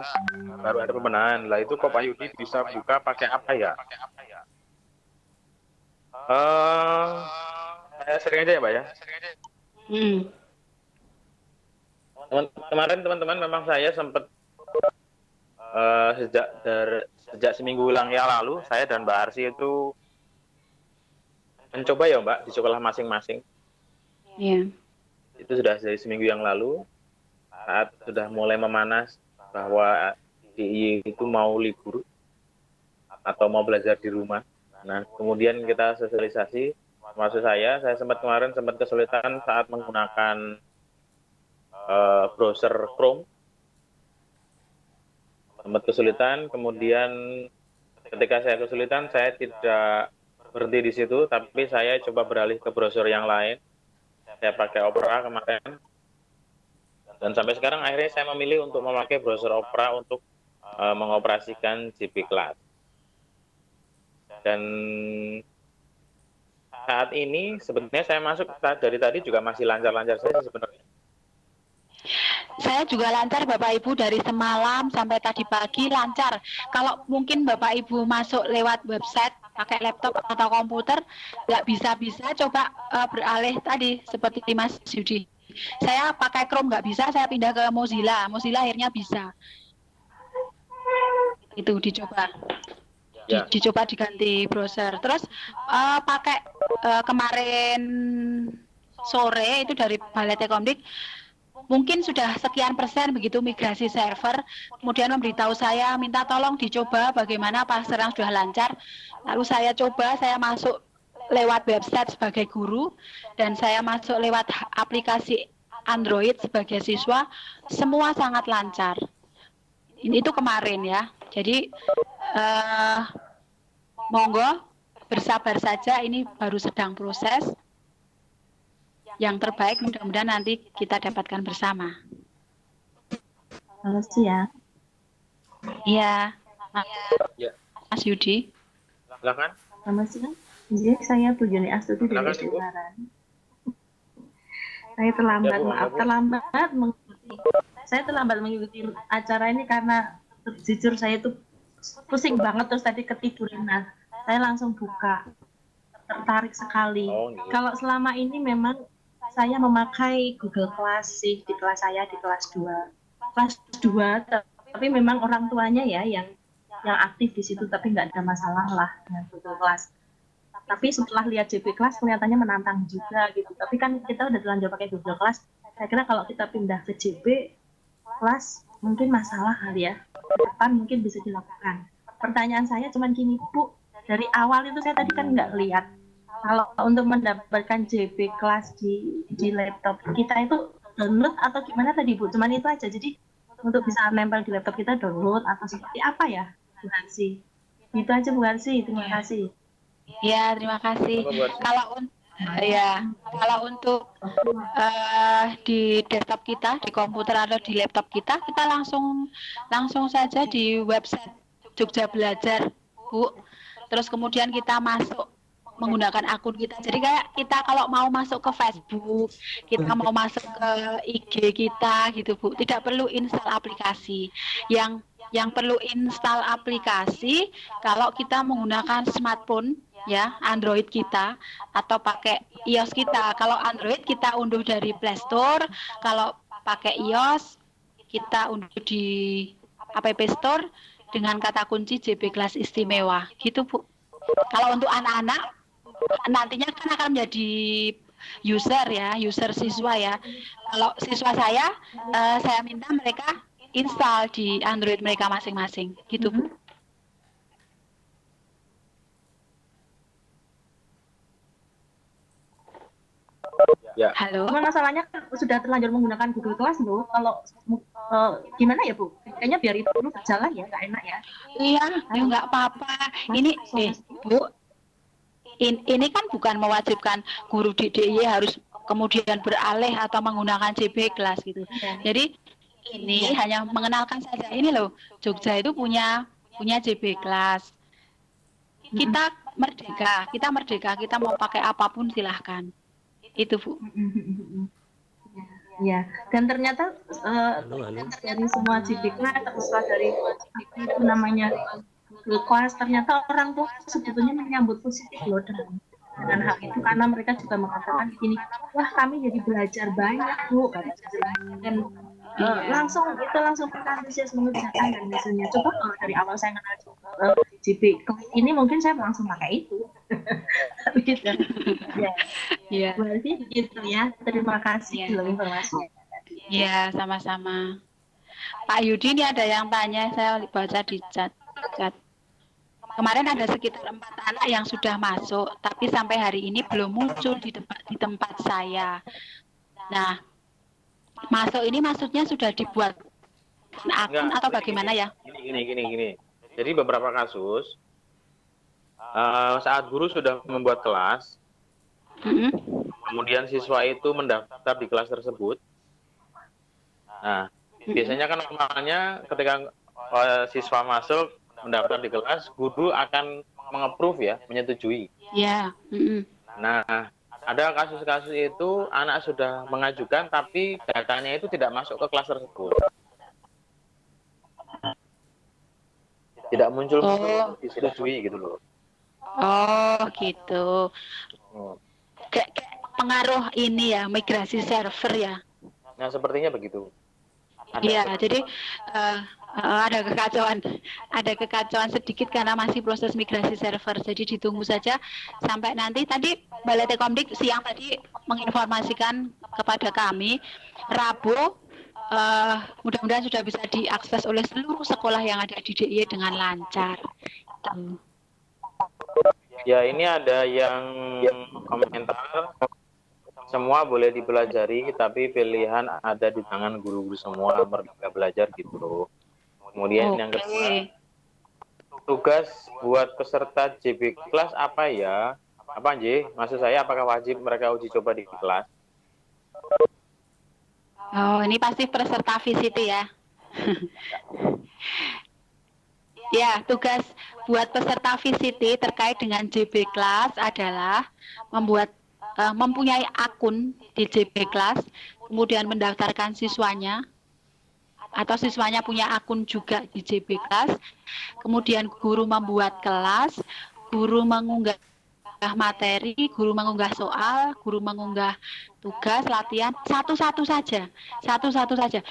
S2: baru ada pembenahan. Lah itu kok Pak Yudi bisa buka pakai apa ya? Saya sering aja ya Pak ya. Kemarin teman-teman memang saya sempat sejak seminggu yang lalu saya dan Mbak Arsi itu mencoba ya Mbak di sekolah masing-masing.
S5: Iya.
S2: Itu sudah dari seminggu yang lalu, saat sudah mulai memanas bahwa DIY itu mau libur atau mau belajar di rumah. Nah, kemudian kita sosialisasi, maksud saya kemarin sempat kesulitan saat menggunakan browser Chrome. Sempat kesulitan, kemudian ketika saya kesulitan, saya tidak berhenti di situ, tapi saya coba beralih ke browser yang lain. Saya pakai Opera kemarin, dan sampai sekarang akhirnya saya memilih untuk memakai browser Opera untuk mengoperasikan JB Class. Dan saat ini sebenarnya saya masuk dari tadi juga masih lancar-lancar saja sebenarnya.
S5: Saya juga lancar Bapak Ibu, dari semalam sampai tadi pagi lancar. Kalau mungkin Bapak Ibu masuk lewat website pakai laptop atau komputer nggak bisa coba beralih tadi seperti Mas Yudi. Saya pakai Chrome nggak bisa, saya pindah ke Mozilla akhirnya bisa. Itu dicoba. Dicoba diganti browser. Terus pakai kemarin sore itu dari Balai Tekomdik mungkin sudah sekian persen begitu migrasi server, kemudian memberitahu saya minta tolong dicoba bagaimana pas sekarang sudah lancar. Lalu saya coba, saya masuk lewat website sebagai guru dan saya masuk lewat aplikasi Android sebagai siswa, semua sangat lancar. Itu kemarin ya. Jadi monggo bersabar saja, ini baru sedang proses. Yang terbaik mudah-mudahan nanti kita dapatkan bersama.
S11: Halo siang.
S5: Iya.
S2: Ya.
S5: Mas Yudi.
S2: Silakan.
S11: Selamat siang. Jadi saya Bu Juni Astuti dari Ungaran. Saya terlambat, saya terlambat mengikuti acara ini karena jujur saya itu pusing banget, terus tadi ketiduran. Nah, saya langsung buka. Tertarik sekali. Kalau selama ini memang saya memakai Google Class sih di kelas saya, di kelas 2. Kelas 2, tapi memang orang tuanya ya yang aktif di situ, tapi nggak ada masalah lah dengan Google Class. Tapi setelah lihat JB Class kelihatannya menantang juga gitu. Tapi kan kita udah terlanjur pakai Google Class. Saya kira kalau kita pindah ke JB Class mungkin masalah kali ya. Depan mungkin bisa dilakukan. Pertanyaan saya cuman gini, Bu, dari awal itu saya tadi kan nggak lihat. Kalau untuk mendapatkan JB Class di laptop kita itu download atau gimana tadi Bu? Cuman itu aja. Jadi untuk bisa nempel di laptop kita download atau seperti apa ya, Bu Hansi? Itu aja Bu Arsi, terima kasih.
S5: Ya, terima kasih. Kalau untuk di desktop kita, di komputer atau di laptop kita langsung saja di website Jogja Belajar, Bu. Terus kemudian kita masuk menggunakan akun kita. Jadi kayak kita kalau mau masuk ke Facebook, kita mau masuk ke IG kita gitu, Bu. Tidak perlu install aplikasi. Yang perlu install aplikasi kalau kita menggunakan smartphone ya, Android kita atau pakai iOS kita. Kalau Android kita unduh dari Play Store, kalau pakai iOS kita unduh di App Store dengan kata kunci JB Kelas Istimewa. Gitu, Bu. Kalau untuk anak-anak nantinya kan akan menjadi user siswa ya. Kalau siswa saya minta mereka install di Android mereka masing-masing, gitu Bu.
S2: Ya.
S5: Halo.
S11: Cuma masalahnya kan sudah terlanjur menggunakan Google Class loh. Kalau gimana ya Bu? Kayaknya biar itu dulu berjalan ya, nggak enak ya.
S5: Iya, ya nggak apa-apa. Ini Bu, ini kan bukan mewajibkan guru di DIY harus kemudian beralih atau menggunakan JB Kelas gitu. Jadi ini hanya mengenalkan saja, ini loh, Jogja itu punya JB Kelas. Kita merdeka, kita mau pakai apapun silahkan. Itu Bu.
S11: Ya, dan ternyata dari semua JB Kelas terus dari apa itu namanya Kelas, ternyata orang tua sebetulnya menyambut positif loh dengan hal itu, karena mereka juga mengatakan begini, wah kami jadi belajar banyak Bu, dan langsung antusias mengerjakan dan misalnya coba kalau dari awal saya kenal JB ini mungkin saya langsung pakai itu. Begitu ya. Berarti begitu ya. Terima kasih loh informasinya.
S5: Ya, sama-sama. Pak Yudi, ini ada yang tanya, saya baca di chat. Kemarin ada sekitar 4 anak yang sudah masuk, tapi sampai hari ini belum muncul di tempat saya. Nah, masuk ini maksudnya sudah dibuat akun atau bagaimana ya?
S2: Gini. Jadi beberapa kasus saat guru sudah membuat kelas, kemudian siswa itu mendaftar di kelas tersebut. Nah, biasanya kan normalnya ketika siswa masuk mendaftar di kelas, guru akan meng-approve ya, menyetujui.
S5: Ya.
S2: Nah, ada kasus-kasus itu anak sudah mengajukan tapi datanya itu tidak masuk ke kelas tersebut. Tidak muncul disetujui gitu loh.
S5: Oh, gitu. Kayak pengaruh ini ya, migrasi server ya.
S2: Nah, sepertinya begitu.
S5: Iya, jadi ada kekacauan sedikit karena masih proses migrasi server. Jadi ditunggu saja sampai nanti. Tadi Balai Tekomdik siang tadi menginformasikan kepada kami Rabu mudah-mudahan sudah bisa diakses oleh seluruh sekolah yang ada di DIY dengan lancar.
S2: Ya, ini ada yang komentar, semua boleh dipelajari, tapi pilihan ada di tangan guru-guru semua, merdeka belajar gitu loh. Kemudian yang kedua, tugas buat peserta JB Kelas apa ya? Apa Nji? Maksud saya apakah wajib mereka uji coba di kelas?
S5: Oh, ini pasti peserta VCT ya. Ya, tugas buat peserta VCT terkait dengan JB Kelas adalah mempunyai akun di JB Kelas, kemudian mendaftarkan siswanya, atau siswanya punya akun juga di JB Kelas, kemudian guru membuat kelas, guru mengunggah materi, guru mengunggah soal, guru mengunggah tugas, latihan, satu-satu saja,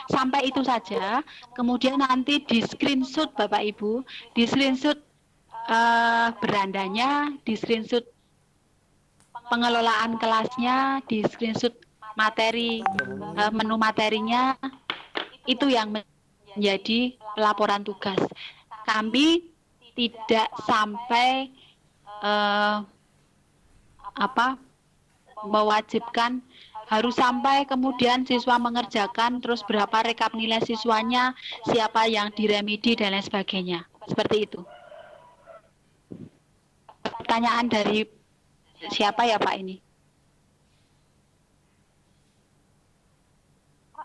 S5: sampai itu saja. Kemudian nanti di screenshot Bapak Ibu, di screenshot berandanya, di screenshot pengelolaan kelasnya, di screenshot materi, menu materinya, itu yang menjadi laporan tugas. Kami tidak sampai mewajibkan harus sampai kemudian siswa mengerjakan terus berapa rekap nilai siswanya, siapa yang diremedi dan lain sebagainya, seperti itu. pertanyaan dari siapa ya Pak ini?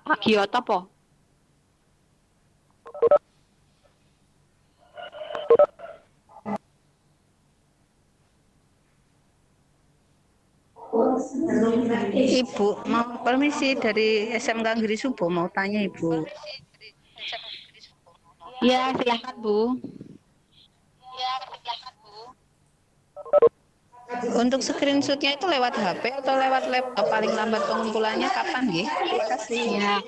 S5: Pak Giyoto po?
S12: Ibu, mau permisi dari SMK Negeri Subo, mau tanya Ibu.
S5: Ya, silakan Bu.
S12: Untuk screenshotnya itu lewat HP atau lewat laptop? Paling lambat pengumpulannya kapan, nggih? Terima kasih.
S5: Ya.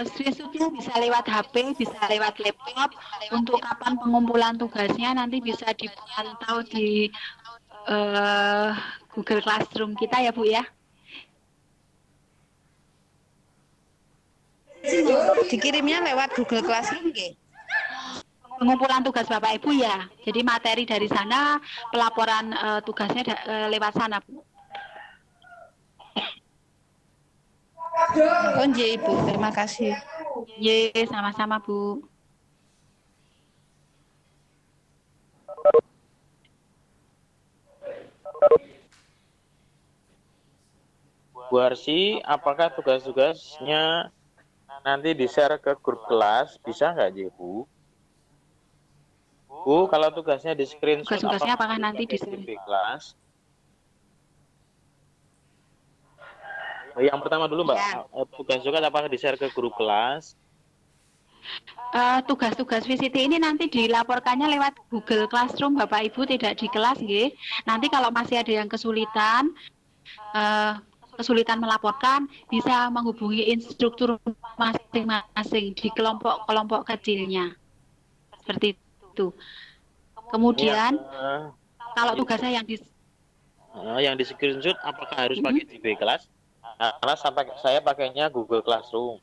S5: Screenshotnya bisa lewat HP, bisa lewat laptop. Untuk kapan pengumpulan tugasnya nanti bisa dipantau di Google Classroom kita ya Bu ya.
S12: Dikirimnya lewat Google Classroom, nggih?
S5: Pengumpulan tugas Bapak Ibu ya. Jadi materi dari sana, pelaporan tugasnya lewat sana Bu.
S12: Oh, nggih Ibu, terima kasih.
S5: Ye, sama-sama Bu.
S2: Bu Arsi, apakah tugas-tugasnya nanti di-share ke grup kelas? Bisa nggak, Bu? Bu, kalau tugasnya di screenshot,
S5: tugas-tugasnya apakah nanti di
S2: kelas? Yang pertama dulu, Mbak. Ya. Tugas-tugas apakah di-share ke grup kelas?
S5: Tugas-tugas VCT ini nanti dilaporkannya lewat Google Classroom, Bapak Ibu, tidak di kelas, nggih. Nanti kalau masih ada yang kesulitan melaporkan, bisa menghubungi instruktur masing-masing di kelompok-kelompok kecilnya. Seperti itu. Kemudian kalau tugasnya
S2: yang di screenshot apakah harus pakai JB kelas? Karena saya pakainya Google Classroom.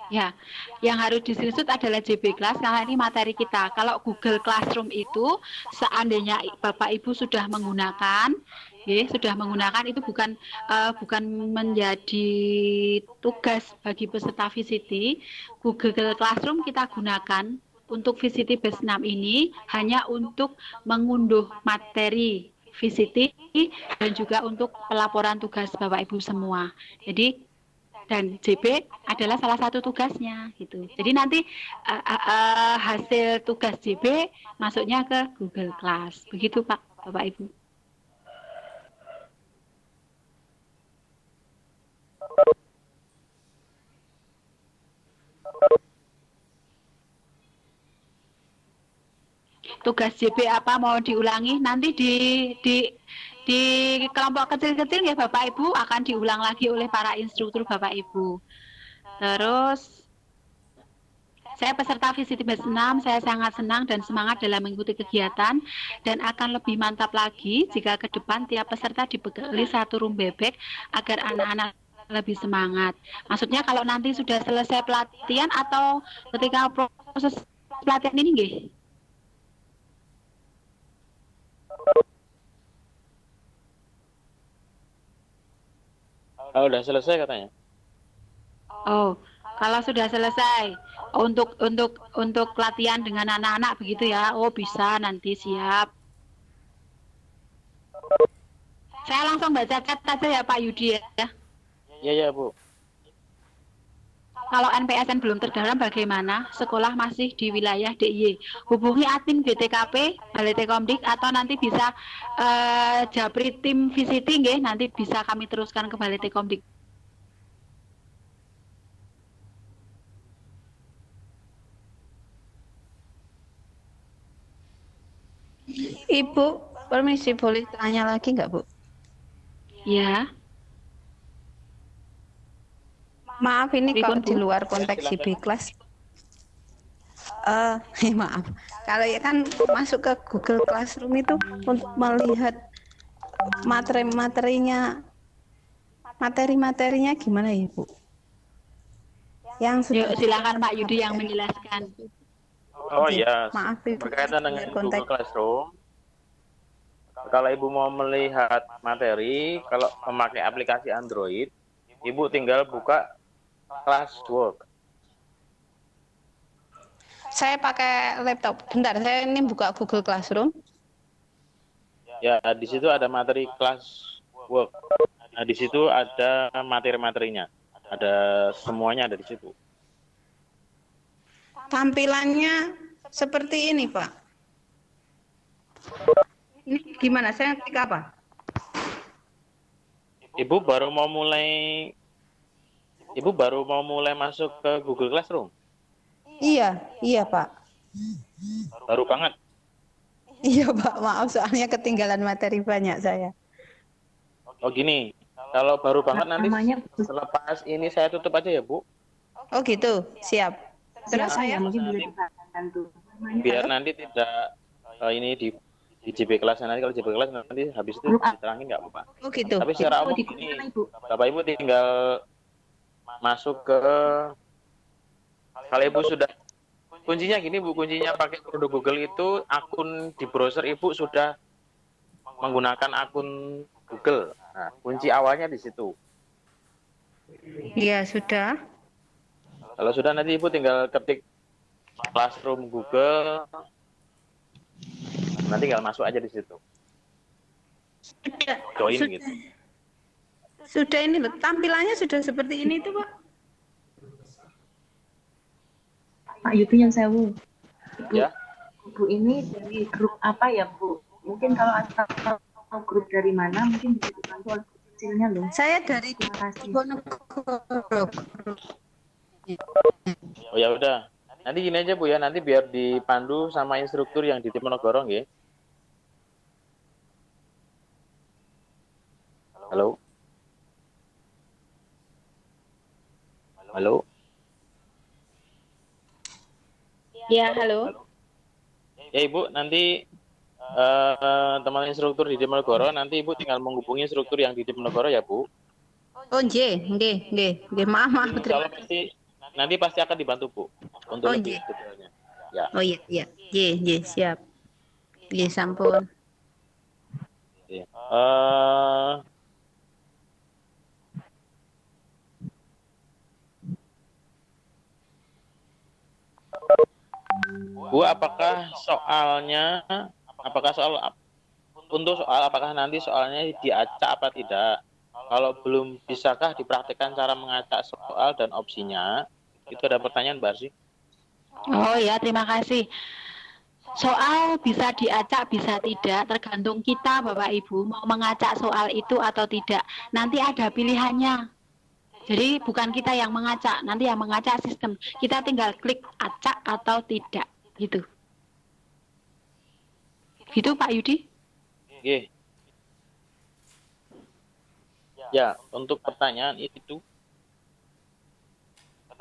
S5: Ya, yang harus di screenshot adalah JB Class karena ini materi kita. Kalau Google Classroom itu seandainya Bapak Ibu sudah menggunakan, itu bukan menjadi tugas bagi peserta VCT. Google Classroom kita gunakan untuk VCT Batch 6 ini hanya untuk mengunduh materi VCT dan juga untuk pelaporan tugas Bapak Ibu semua. Jadi dan JB adalah salah satu tugasnya gitu. Jadi nanti hasil tugas JB masuknya ke Google Class. Begitu Pak, Bapak Ibu. Tugas JB apa mau diulangi? Nanti di kelompok kecil-kecil ya Bapak Ibu akan diulang lagi oleh para instruktur Bapak Ibu. Terus saya peserta VCT Batch 6, saya sangat senang dan semangat dalam mengikuti kegiatan dan akan lebih mantap lagi jika ke depan tiap peserta dibekali satu room bebek agar anak-anak lebih semangat. Maksudnya kalau nanti sudah selesai pelatihan atau ketika proses pelatihan ini nggih?
S2: Oh, udah selesai katanya.
S5: Oh, kalau sudah selesai untuk latihan dengan anak-anak begitu ya. Oh, bisa nanti siap. Saya langsung baca chat saja ya Pak Yudi ya.
S2: Iya, Bu.
S5: Kalau NPSN belum terdalam bagaimana? Sekolah masih di wilayah DIY. Hubungi admin BTKP, Balai Tekomdik atau nanti bisa japri tim VCT nggih, nanti bisa kami teruskan ke Balai Tekomdik.
S12: Ibu, permisi boleh tanya lagi nggak Bu?
S5: Ya.
S12: Maaf ini kalau di luar konteks JB kelas. Maaf. Kalau ya kan masuk ke Google Classroom itu untuk melihat materi-materinya gimana ya Bu? Yang
S5: silakan Pak Yudi yang menjelaskan.
S2: Oh iya.
S12: Maaf Ibu.
S2: Berkaitan dengan Google Classroom. Kalau Ibu mau melihat materi, kalau memakai aplikasi Android, Ibu tinggal buka Classwork.
S12: Saya pakai laptop. Bentar, saya ini buka Google Classroom.
S2: Ya, di situ ada materi kelas work. Nah, di situ ada materi-materinya. Ada semuanya ada di situ.
S12: Tampilannya seperti ini, Pak. Ini gimana? Saya klik apa?
S2: Ibu baru mau mulai masuk ke Google Classroom?
S12: Iya, iya, Pak.
S2: Baru banget.
S12: Iya, Pak. Maaf, soalnya ketinggalan materi banyak saya.
S2: Oh gini, kalau baru banget nanti selepas ini saya tutup aja ya, Bu.
S12: Oh gitu, siap. Terus saya
S2: biar nanti tidak ini di JB kelas nanti, kalau JB kelas nanti habis itu diterangin nggak apa-apa.
S12: Oh gitu.
S2: Tapi secara umum ini Bapak Ibu tinggal masuk ke, kalau Ibu sudah, kuncinya gini Bu, kuncinya pakai produk Google itu akun di browser Ibu sudah menggunakan akun Google. Nah, kunci awalnya di situ.
S12: Iya, sudah.
S2: Kalau sudah nanti Ibu tinggal ketik Classroom Google. Nanti tinggal masuk aja di situ. Join
S12: sudah,
S2: gitu.
S12: Sudah ini loh, tampilannya sudah seperti ini tuh, Pak.
S11: Pak Yudi yang sewu.
S2: Ya.
S11: Bu ini dari grup apa ya, Bu? Mungkin kalau ada grup dari mana, mungkin bisa dibantu oleh kecilnya loh.
S12: Saya dari
S11: Diponegoro.
S2: Oh ya udah. Nanti gini aja Bu ya, nanti biar dipandu sama instruktur yang di Diponegoro nggih. Halo. Halo.
S10: Ya, halo.
S2: Ya Ibu, nanti teman instruktur di Diponegoro, nanti Ibu tinggal menghubungi instruktur yang di Diponegoro ya Bu.
S12: Oh, nggih. Maaf.
S2: Kalau nanti pasti akan dibantu Bu untuk lebih detailnya. Ya.
S12: Oh iya. Nggih, siap. Nggih, sampun.
S2: Iya. Bu, apakah nanti soalnya diacak apa tidak? Kalau belum, bisakah dipraktikkan cara mengacak soal dan opsinya? Itu ada pertanyaan, Mbak Arsi.
S5: Oh ya, terima kasih. Soal bisa diacak, bisa tidak, tergantung kita Bapak Ibu mau mengacak soal itu atau tidak. Nanti ada pilihannya. Jadi bukan kita yang mengacak, nanti yang mengacak sistem. Kita tinggal klik acak atau tidak, gitu. Gitu Pak Yudi?
S2: Oke. Ya, untuk pertanyaan itu.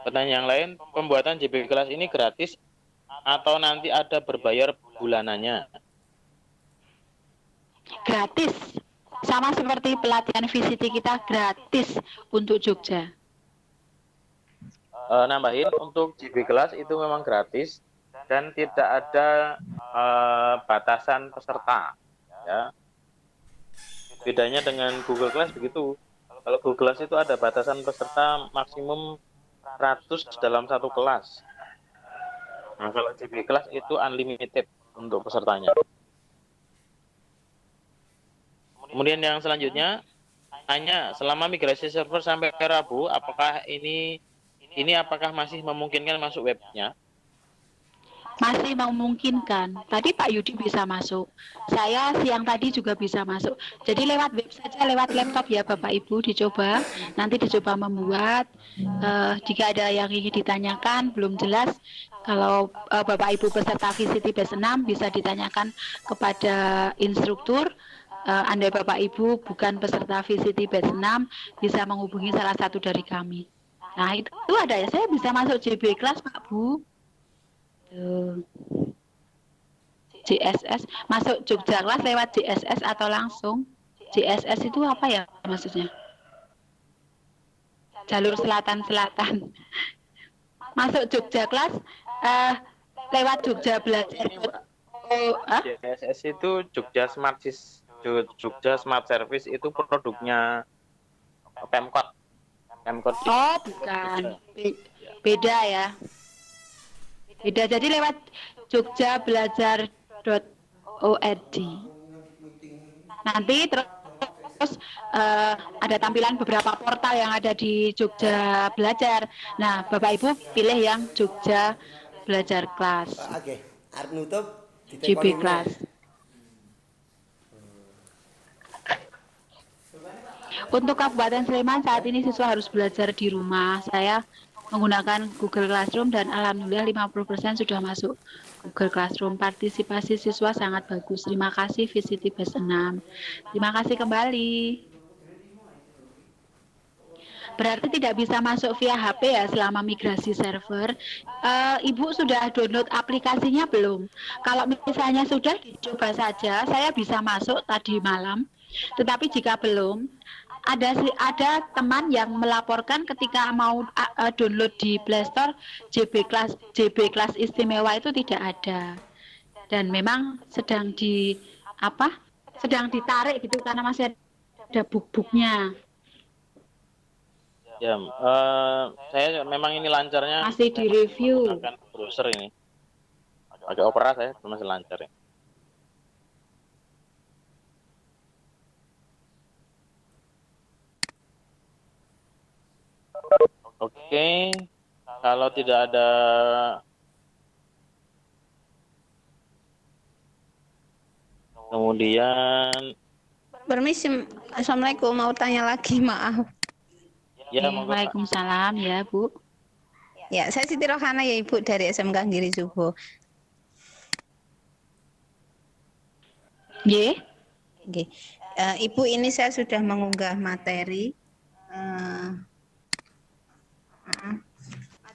S2: Pertanyaan yang lain, pembuatan JB kelas ini gratis atau nanti ada berbayar bulanannya?
S5: Gratis. Sama seperti pelatihan VCT kita gratis untuk Jogja.
S2: Nambahin, untuk JB kelas itu memang gratis dan tidak ada batasan peserta. Ya. Bedanya dengan Google Class begitu. Kalau Google Class itu ada batasan peserta maksimum 100 dalam satu kelas. Nah, kalau JB kelas itu unlimited untuk pesertanya. Kemudian yang selanjutnya, tanya selama migrasi server sampai ke Rabu, apakah ini apakah masih memungkinkan masuk webnya?
S5: Masih memungkinkan. Tadi Pak Yudi bisa masuk. Saya siang tadi juga bisa masuk. Jadi lewat web saja, lewat laptop ya Bapak Ibu dicoba. Nanti dicoba membuat. Jika ada yang ingin ditanyakan belum jelas, kalau Bapak Ibu peserta VCT batch 6 bisa ditanyakan kepada instruktur. Andai Bapak Ibu bukan peserta VCT batch 6, bisa menghubungi salah satu dari kami. Nah itu ada ya, saya bisa masuk JB kelas Pak Bu. JSS, masuk Jogja kelas lewat JSS atau langsung? JSS itu apa ya maksudnya? Jalur selatan-selatan. Masuk Jogja kelas lewat Jogja belajar.
S2: JSS itu Jogja Smart Service itu produknya Pemkot.
S5: Oh, bukan. Beda ya. Beda. Jadi lewat jogjabelajar.org. Nanti terus ada tampilan beberapa portal yang ada di Jogja Belajar. Nah, Bapak Ibu pilih yang Jogja Belajar Kelas.
S13: Oke, arep nutup
S5: JB Kelas. Untuk Kabupaten Sleman saat ini siswa harus belajar di rumah. Saya menggunakan Google Classroom dan alhamdulillah 50% sudah masuk Google Classroom. Partisipasi siswa sangat bagus. Terima kasih Visiti Bes 6. Terima kasih kembali. Berarti tidak bisa masuk via HP ya selama migrasi server. Ibu sudah download aplikasinya belum? Kalau misalnya sudah, dicoba saja. Saya bisa masuk tadi malam. Tetapi jika belum, ada teman yang melaporkan ketika mau download di Play Store JB Kelas Istimewa itu tidak ada. Dan memang sedang ditarik gitu karena masih ada buk-buknya.
S2: Ya, saya memang ini lancarnya
S5: masih di review.
S2: Menggunakan browser ini. Pakai Opera saya masih lancar ya. Oke, kalau tidak ada kemudian
S12: permisi, Assalamualaikum, mau tanya lagi, maaf.
S2: Ya,
S5: Waalaikumsalam ya Bu.
S12: Ya, saya Siti Rohana ya Ibu dari SMK Giri Subo.
S5: Ye?
S12: Ibu, ini saya sudah mengunggah materi.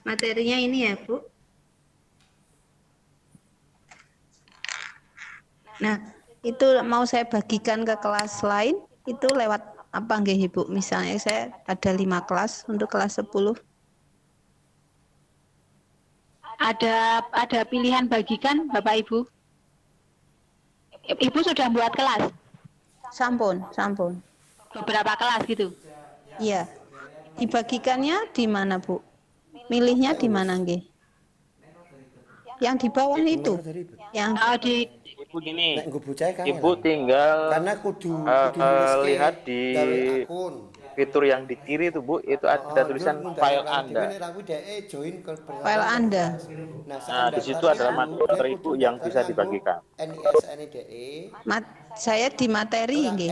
S12: Materinya ini ya Bu. Nah, itu mau saya bagikan ke kelas lain, itu lewat apa nggih Ibu? Misalnya saya ada 5 kelas untuk kelas 10.
S5: Ada pilihan bagikan Bapak Ibu? Ibu sudah buat kelas?
S12: Sampun.
S5: Beberapa kelas gitu?
S12: Iya. Dibagikannya di mana Bu? Milihnya di mana nggih? Yang di bawah itu. Yang
S5: di
S2: Ibu gini. Ibu tinggal
S13: karena kudu
S2: lihat di fitur yang di kiri itu Bu, itu ada tulisan file Anda.
S12: File Anda.
S2: Nah, di situ adalah materi Ibu yang bisa dibagikan.
S12: Saya di materi nggih.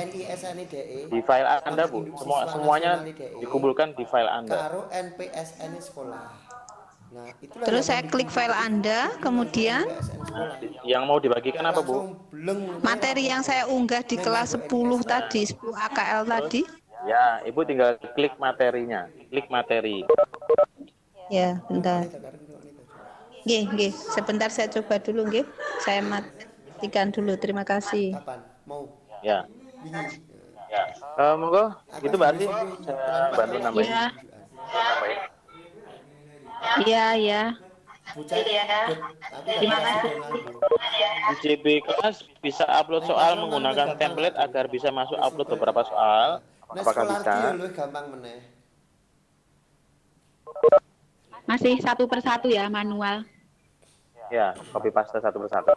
S2: Di file Anda Bu, semuanya dikumpulkan di file Anda.
S13: Karo NPSN sekolah. Nah,
S12: terus saya klik file Anda, kemudian
S2: yang mau dibagikan apa Bu?
S12: Materi yang saya unggah di kelas 10 tadi, 10 AKL tadi.
S2: Ya, Ibu tinggal klik materinya, klik materi.
S12: Ya, bentar. Nggih, sebentar saya coba dulu nggih. Saya matikan dulu. Terima kasih.
S13: Mau?
S2: Ya. Monggo, itu berarti saya bantu nambahin.
S5: Iya. Terima kasih.
S2: Di JB Kelas bisa upload soal menggunakan template agar bisa masuk upload beberapa soal. Apakah bisa?
S5: Masih satu persatu ya, manual.
S2: Ya, copy paste satu persatu.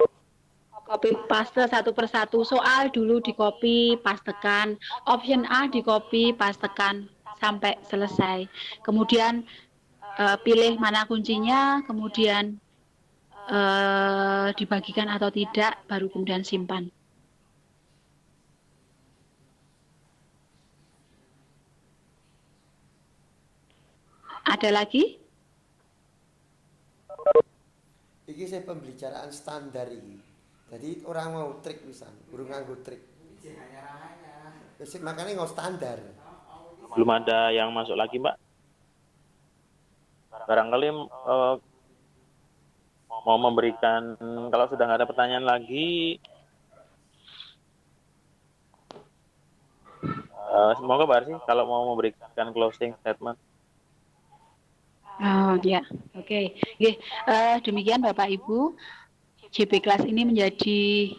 S5: Copy paste satu persatu. Soal dulu di copy, pastekan. Option A di copy, pastekan sampai selesai. Kemudian pilih mana kuncinya, kemudian dibagikan atau tidak, baru kemudian simpan. Ada lagi?
S13: Iki saya pembicaraan standar ini. Jadi orang mau trik misalnya, burung nganggo trik. Makanya nggak standar.
S2: Belum ada yang masuk lagi Mbak. Barangkali mau memberikan, kalau sudah nggak ada pertanyaan lagi, semoga Mbak Arsi kalau mau memberikan closing statement.
S5: Oh ya, oke. Demikian Bapak Ibu, JB Kelas ini menjadi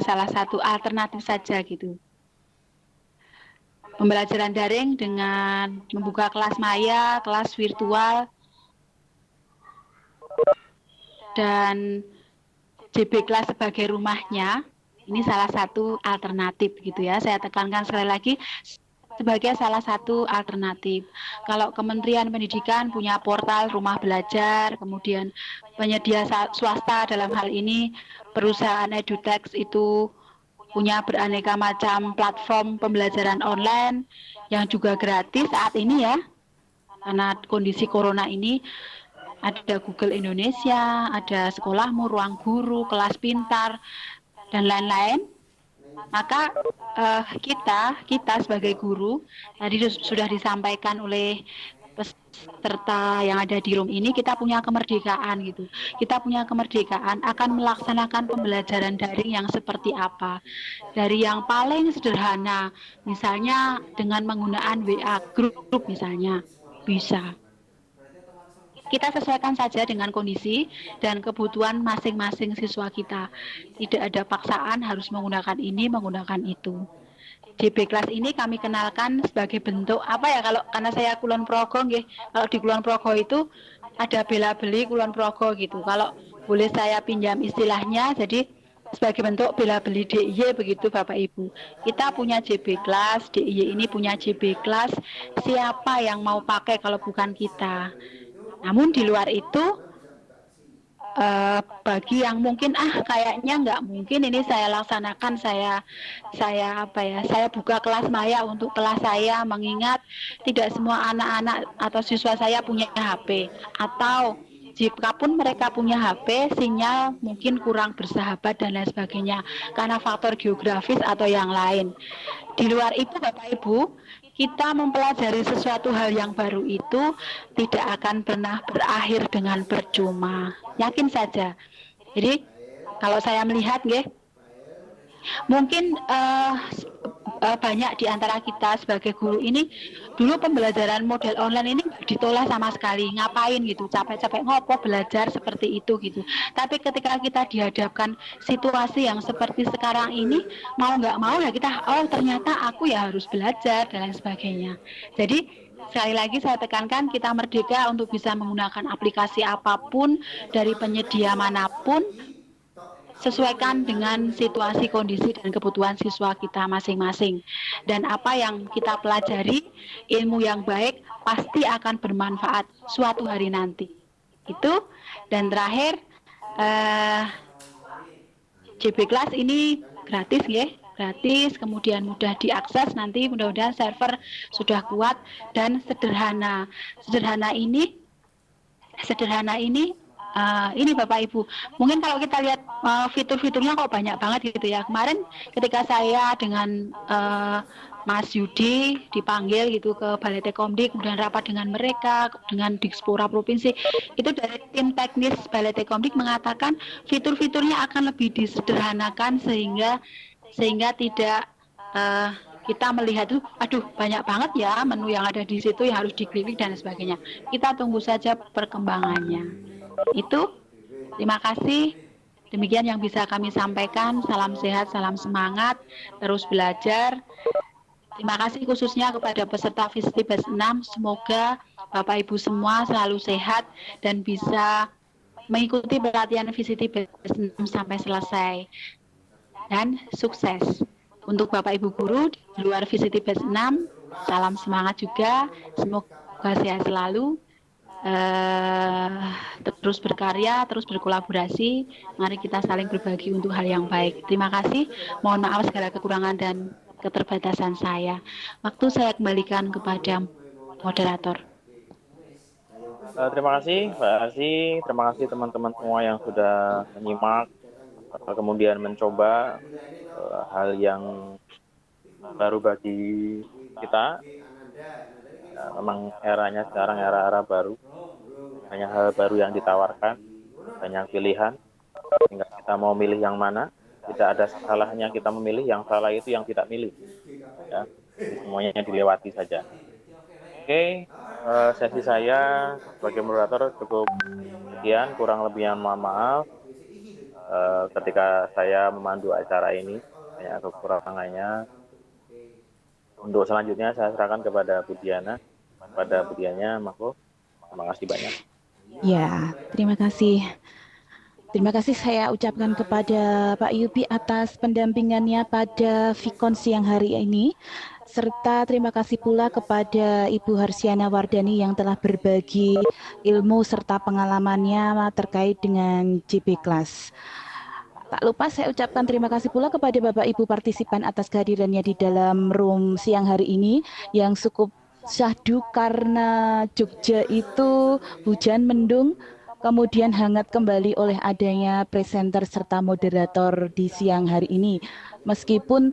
S5: salah satu alternatif saja gitu. Pembelajaran daring dengan membuka kelas maya, kelas virtual, dan JB Kelas sebagai rumahnya. Ini salah satu alternatif gitu ya. Saya tekankan sekali lagi sebagai salah satu alternatif. Kalau Kementerian Pendidikan punya portal Rumah Belajar, kemudian penyedia swasta dalam hal ini perusahaan Edutex itu punya beraneka macam platform pembelajaran online yang juga gratis saat ini ya. Karena kondisi corona ini ada Google Indonesia, ada Sekolahmu, Ruang Guru, Kelas Pintar, dan lain-lain. Maka kita sebagai guru, tadi sudah disampaikan oleh peserta yang ada di room ini, kita punya kemerdekaan gitu. Kita punya kemerdekaan akan melaksanakan pembelajaran daring yang seperti apa. Dari yang paling sederhana, misalnya dengan menggunakan WA grup misalnya, bisa. Kita sesuaikan saja dengan kondisi dan kebutuhan masing-masing siswa kita. Tidak ada paksaan harus menggunakan ini, menggunakan itu. JB Kelas ini kami kenalkan sebagai bentuk apa ya, kalau karena saya Kulon Progo nggih. Kalau di Kulon Progo itu ada bela-beli Kulon Progo gitu. Kalau boleh saya pinjam istilahnya, jadi sebagai bentuk bela-beli DIY begitu Bapak Ibu. Kita punya JB Kelas, DIY ini punya JB Kelas. Siapa yang mau pakai kalau bukan kita? Namun di luar itu bagi yang mungkin kayaknya nggak mungkin ini saya laksanakan, saya buka kelas maya untuk kelas saya, mengingat tidak semua anak-anak atau siswa saya punya HP, atau jika pun mereka punya HP, sinyal mungkin kurang bersahabat dan lain sebagainya karena faktor geografis atau yang lain. Di luar itu Bapak Ibu, kita mempelajari sesuatu hal yang baru itu tidak akan pernah berakhir dengan percuma. Yakin saja. Jadi kalau saya melihat mungkin banyak di antara kita sebagai guru ini dulu pembelajaran model online ini ditolak sama sekali. Ngapain gitu, capek-capek ngopo belajar seperti itu gitu. Tapi ketika kita dihadapkan situasi yang seperti sekarang ini, mau nggak mau ya kita, ternyata aku ya harus belajar dan lain sebagainya. Jadi sekali lagi saya tekankan, kita merdeka untuk bisa menggunakan aplikasi apapun dari penyedia manapun, sesuaikan dengan situasi, kondisi, dan kebutuhan siswa kita masing-masing. Dan apa yang kita pelajari, ilmu yang baik pasti akan bermanfaat suatu hari nanti. Itu. Dan terakhir, JB Kelas ini gratis gratis, kemudian mudah diakses, nanti mudah-mudahan server sudah kuat dan sederhana. Sederhana ini ini Bapak Ibu, mungkin kalau kita lihat fitur-fiturnya kok banyak banget gitu ya. Kemarin ketika saya dengan Mas Yudi dipanggil gitu ke Balai Tekomdik, kemudian rapat dengan mereka, dengan Dikspora Provinsi, itu dari tim teknis Balai Tekomdik mengatakan fitur-fiturnya akan lebih disederhanakan sehingga tidak kita melihat tuh, banyak banget ya menu yang ada di situ yang harus diklik dan sebagainya. Kita tunggu saja perkembangannya. Itu, terima kasih. Demikian yang bisa kami sampaikan. Salam sehat, salam semangat, terus belajar. Terima kasih khususnya kepada peserta Visiti Batch 6. Semoga Bapak Ibu semua selalu sehat dan bisa mengikuti pelatihan Visiti Batch 6 sampai selesai. Dan sukses. Untuk Bapak Ibu guru di luar Visiti Batch 6, salam semangat juga. Semoga sehat selalu. Terus berkarya, terus berkolaborasi. Mari kita saling berbagi untuk hal yang baik. Terima kasih. Mohon maaf segala kekurangan dan keterbatasan saya. Waktu saya kembalikan kepada moderator.
S2: Terima kasih Mbak Asi, terima kasih teman-teman semua yang sudah menyimak, kemudian mencoba hal yang baru bagi kita. Memang eranya sekarang era baru, banyak hal baru yang ditawarkan, banyak pilihan, sehingga kita mau milih yang mana, tidak ada salahnya kita memilih, yang salah itu yang tidak milih, ya, semuanya dilewati saja. Oke, sesi saya sebagai moderator cukup sekian, kurang lebihnya mohon maaf ketika saya memandu acara ini, banyak kekurangannya. Untuk selanjutnya saya serahkan kepada Bu Diana. Pada Bu Diana, Mako. Terima kasih banyak.
S4: Ya, terima kasih. Terima kasih saya ucapkan kepada Pak Yubi atas pendampingannya pada Vikon siang hari ini. Serta terima kasih pula kepada Ibu Harsiana Wardani yang telah berbagi ilmu serta pengalamannya terkait dengan JB Class. Tak lupa saya ucapkan terima kasih pula kepada Bapak Ibu partisipan atas kehadirannya di dalam room siang hari ini yang cukup syahdu karena Jogja itu hujan mendung, kemudian hangat kembali oleh adanya presenter serta moderator di siang hari ini. Meskipun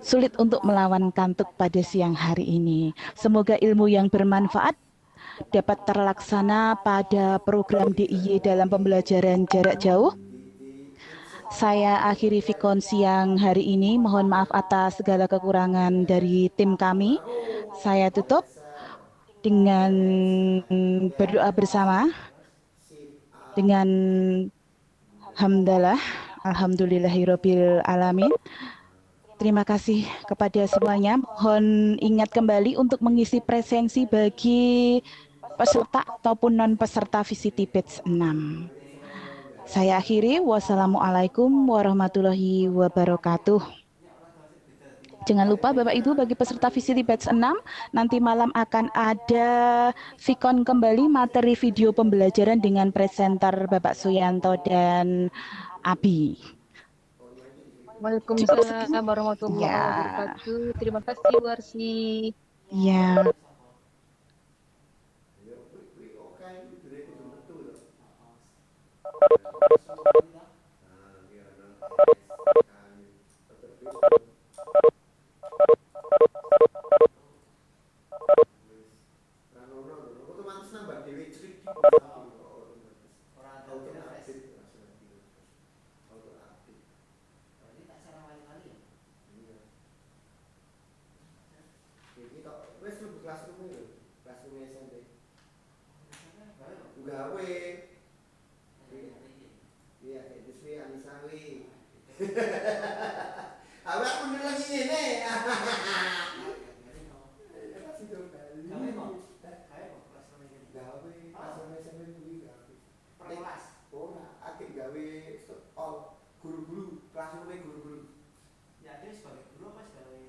S4: sulit untuk melawan kantuk pada siang hari ini. Semoga ilmu yang bermanfaat dapat terlaksana pada program DIY dalam pembelajaran jarak jauh. Saya akhiri Vikon siang hari ini. Mohon maaf atas segala kekurangan dari tim kami. Saya tutup dengan berdoa bersama dengan hamdalah, alhamdulillahirabbil alamin. Terima kasih kepada semuanya. Mohon ingat kembali untuk mengisi presensi bagi peserta ataupun non peserta VCT Batch 6. Saya akhiri, wassalamualaikum warahmatullahi wabarakatuh. Jangan lupa Bapak Ibu bagi peserta VCT Batch 6, nanti malam akan ada Vikon kembali materi video pembelajaran dengan presenter Bapak Suyanto dan Abi.
S14: Waalaikumsalam warahmatullahi wabarakatuh. Terima kasih Warsi.
S4: Ya.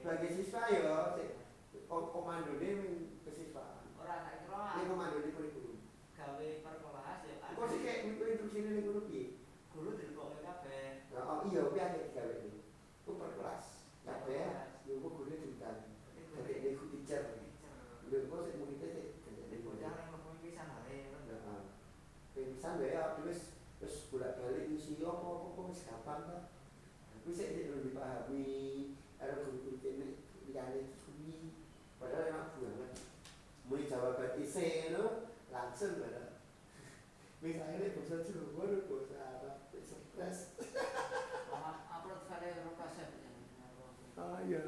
S13: Sebagai siswa ya, komando ini ke siswa. Ini komando ini kurikulum. Gawe per kelas ya. Kok sih kayak instruksi ini guru piye? Guru dilebokne kabeh. Oh iya, piye nek gawe iki? Ku per kelas. Kabeh yo kok guru diutan. Dadi nek ku teacher. Lho kok sik murid sik dadi bocah nang mlebu pisan ae. Heeh. Pisan wae ya wis bolak-balik ngisi apa wis gampang ta. Ku sik dipahami. Ada guru-guru kene liyane suwi padahal enak banget mulai jawaban isi lo langsung pada misalnya bahasa Jawa bahasa Arab stres upload file Eropa oh iya